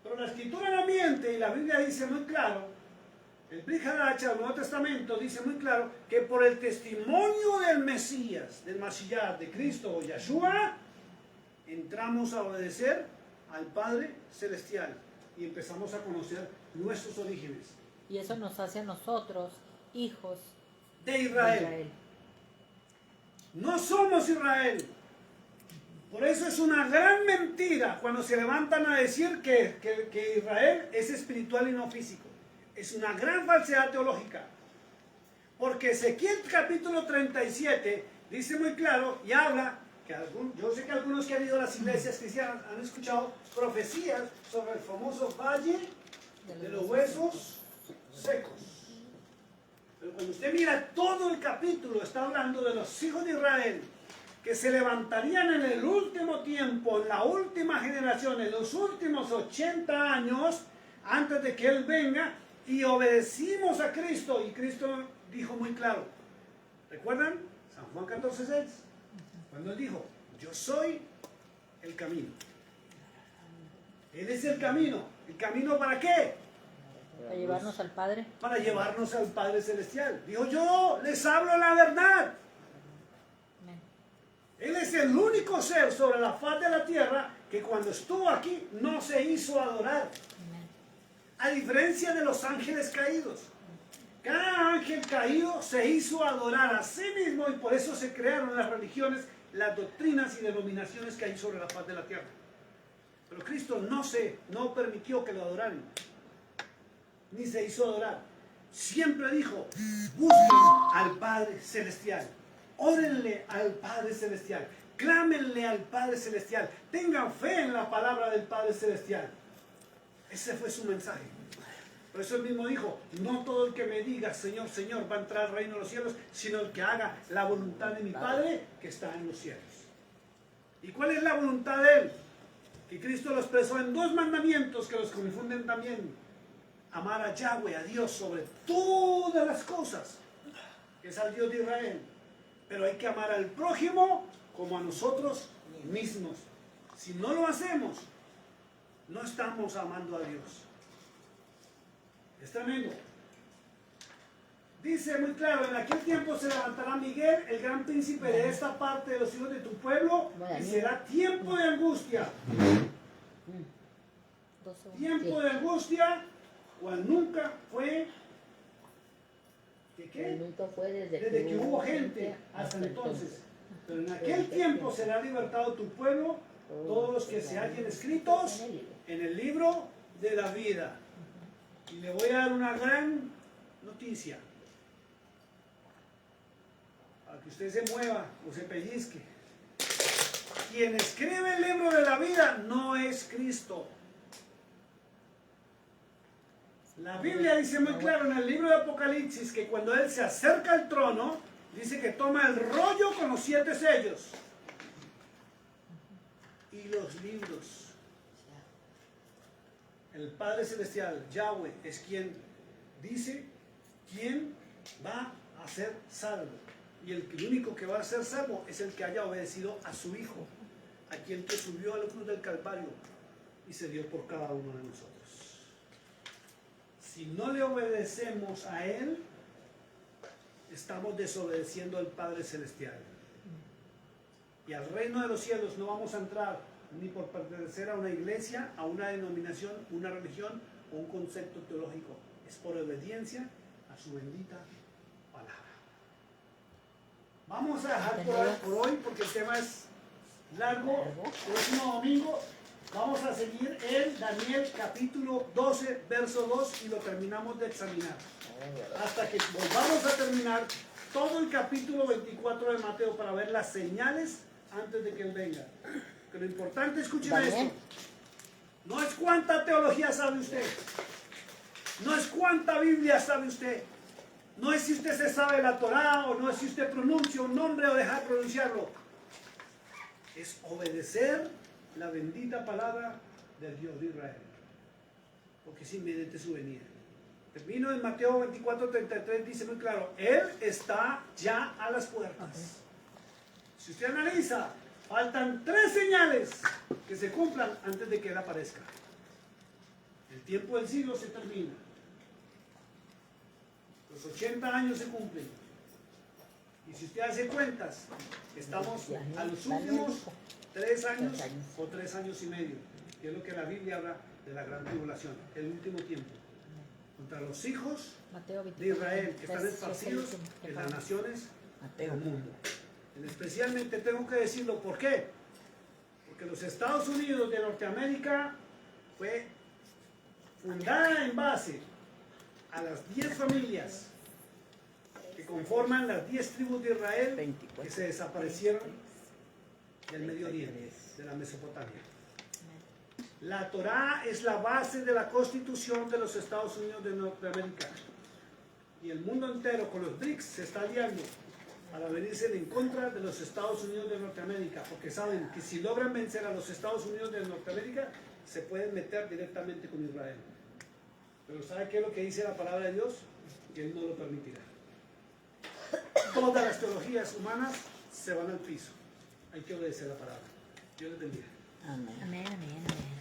Pero la escritura no miente y la Biblia dice muy claro, el Brit Hadash, el Nuevo Testamento, dice muy claro que por el testimonio del Mesías, del Mashiach, de Cristo o Yahshua, entramos a obedecer al Padre Celestial y empezamos a conocer nuestros orígenes. Y eso nos hace a nosotros hijos De de Israel. Israel. No somos Israel. Por eso es una gran mentira cuando se levantan a decir que Israel es espiritual y no físico. Es una gran falsedad teológica. Porque Ezequiel capítulo 37 dice muy claro y habla, que yo sé que algunos que han ido a las iglesias cristianas han escuchado profecías sobre el famoso valle de los huesos secos. Pero cuando usted mira todo el capítulo, está hablando de los hijos de Israel que se levantarían en el último tiempo, en la última generación, en los últimos 80 años, antes de que Él venga, y obedecimos a Cristo, y Cristo dijo muy claro, ¿recuerdan? San Juan 14:6, cuando Él dijo, yo soy el camino. Él es el camino. ¿El camino para qué? Para llevarnos al Padre. Para llevarnos al Padre Celestial. Dijo, yo les hablo la verdad. Amén. Él es el único ser sobre la faz de la tierra que cuando estuvo aquí no se hizo adorar. Amén. A diferencia de los ángeles caídos. Cada ángel caído se hizo adorar a sí mismo y por eso se crearon las religiones, las doctrinas y denominaciones que hay sobre la faz de la tierra. Pero Cristo no permitió que lo adoraran, ni se hizo adorar. Siempre dijo, busquen al Padre Celestial, órenle al Padre Celestial, clámenle al Padre Celestial, tengan fe en la palabra del Padre Celestial. Ese fue su mensaje. Por eso Él mismo dijo, no todo el que me diga Señor, Señor va a entrar al reino de los cielos, sino el que haga la voluntad de mi Padre que está en los cielos. ¿Y cuál es la voluntad de Él? Que Cristo lo expresó en 2 mandamientos que los confunden también. Amar a Yahweh, a Dios, sobre todas las cosas, que es al Dios de Israel. Pero hay que amar al prójimo como a nosotros mismos. Si no lo hacemos, no estamos amando a Dios. Es tremendo. Dice muy claro, en aquel tiempo se levantará Miguel, el gran príncipe de esta parte de los hijos de tu pueblo, y será tiempo de angustia. 2 segundos. Tiempo de angustia, cual nunca fue. ¿De qué? Nunca fue Desde que hubo gente hasta entonces. Pero en aquel tiempo será libertado tu pueblo, todos los que se hallen escritos en el libro de la vida. Y le voy a dar una gran noticia. Para que usted se mueva o se pellizque. Quien escribe el libro de la vida no es Cristo. La Biblia dice muy claro en el libro de Apocalipsis que cuando Él se acerca al trono, dice que toma el rollo con los 7 sellos y los libros. El Padre Celestial, Yahweh, es quien dice quién va a ser salvo. Y el único que va a ser salvo es el que haya obedecido a su Hijo, a quien que subió a la cruz del Calvario y se dio por cada uno de nosotros. Si no le obedecemos a Él, estamos desobedeciendo al Padre Celestial. Y al reino de los cielos no vamos a entrar ni por pertenecer a una iglesia, a una denominación, una religión o un concepto teológico. Es por obediencia a su bendita palabra. Vamos a dejar por hoy porque el tema es largo. El próximo domingo vamos a seguir en Daniel capítulo 12, verso 2 y lo terminamos de examinar. Hasta que volvamos a terminar todo el capítulo 24 de Mateo para ver las señales antes de que Él venga. Que lo importante, escuchen esto, no es cuánta teología sabe usted, no es cuánta Biblia sabe usted, no es si usted se sabe la Torá o no es si usted pronuncia un nombre o deja de pronunciarlo, es obedecer la bendita palabra del Dios de Israel, porque es inminente su venida. Termino en Mateo 24:33, dice muy claro, Él está ya a las puertas. Si usted analiza, faltan 3 señales que se cumplan antes de que Él aparezca. El tiempo del siglo se termina. Los 80 años se cumplen. Y si usted hace cuentas, estamos a los últimos 3 años o 3 años y medio, que es lo que la Biblia habla de la gran tribulación, el último tiempo. Contra los hijos Mateo de Israel que están esparcidos en las naciones del mundo. Especialmente tengo que decirlo, ¿por qué? Porque los Estados Unidos de Norteamérica fue fundada en base a las 10 familias que conforman las 10 tribus de Israel que se desaparecieron del Medio Oriente, de la Mesopotamia. La Torá es la base de la constitución de los Estados Unidos de Norteamérica. Y el mundo entero con los BRICS se está aliando para venirse en contra de los Estados Unidos de Norteamérica, porque saben que si logran vencer a los Estados Unidos de Norteamérica, se pueden meter directamente con Israel. Pero ¿sabe qué es lo que dice la palabra de Dios? Que Él no lo permitirá. Todas las teologías humanas se van al piso. Hay que obedecer la palabra. Dios les bendiga. Amén. Amén, amén, amén.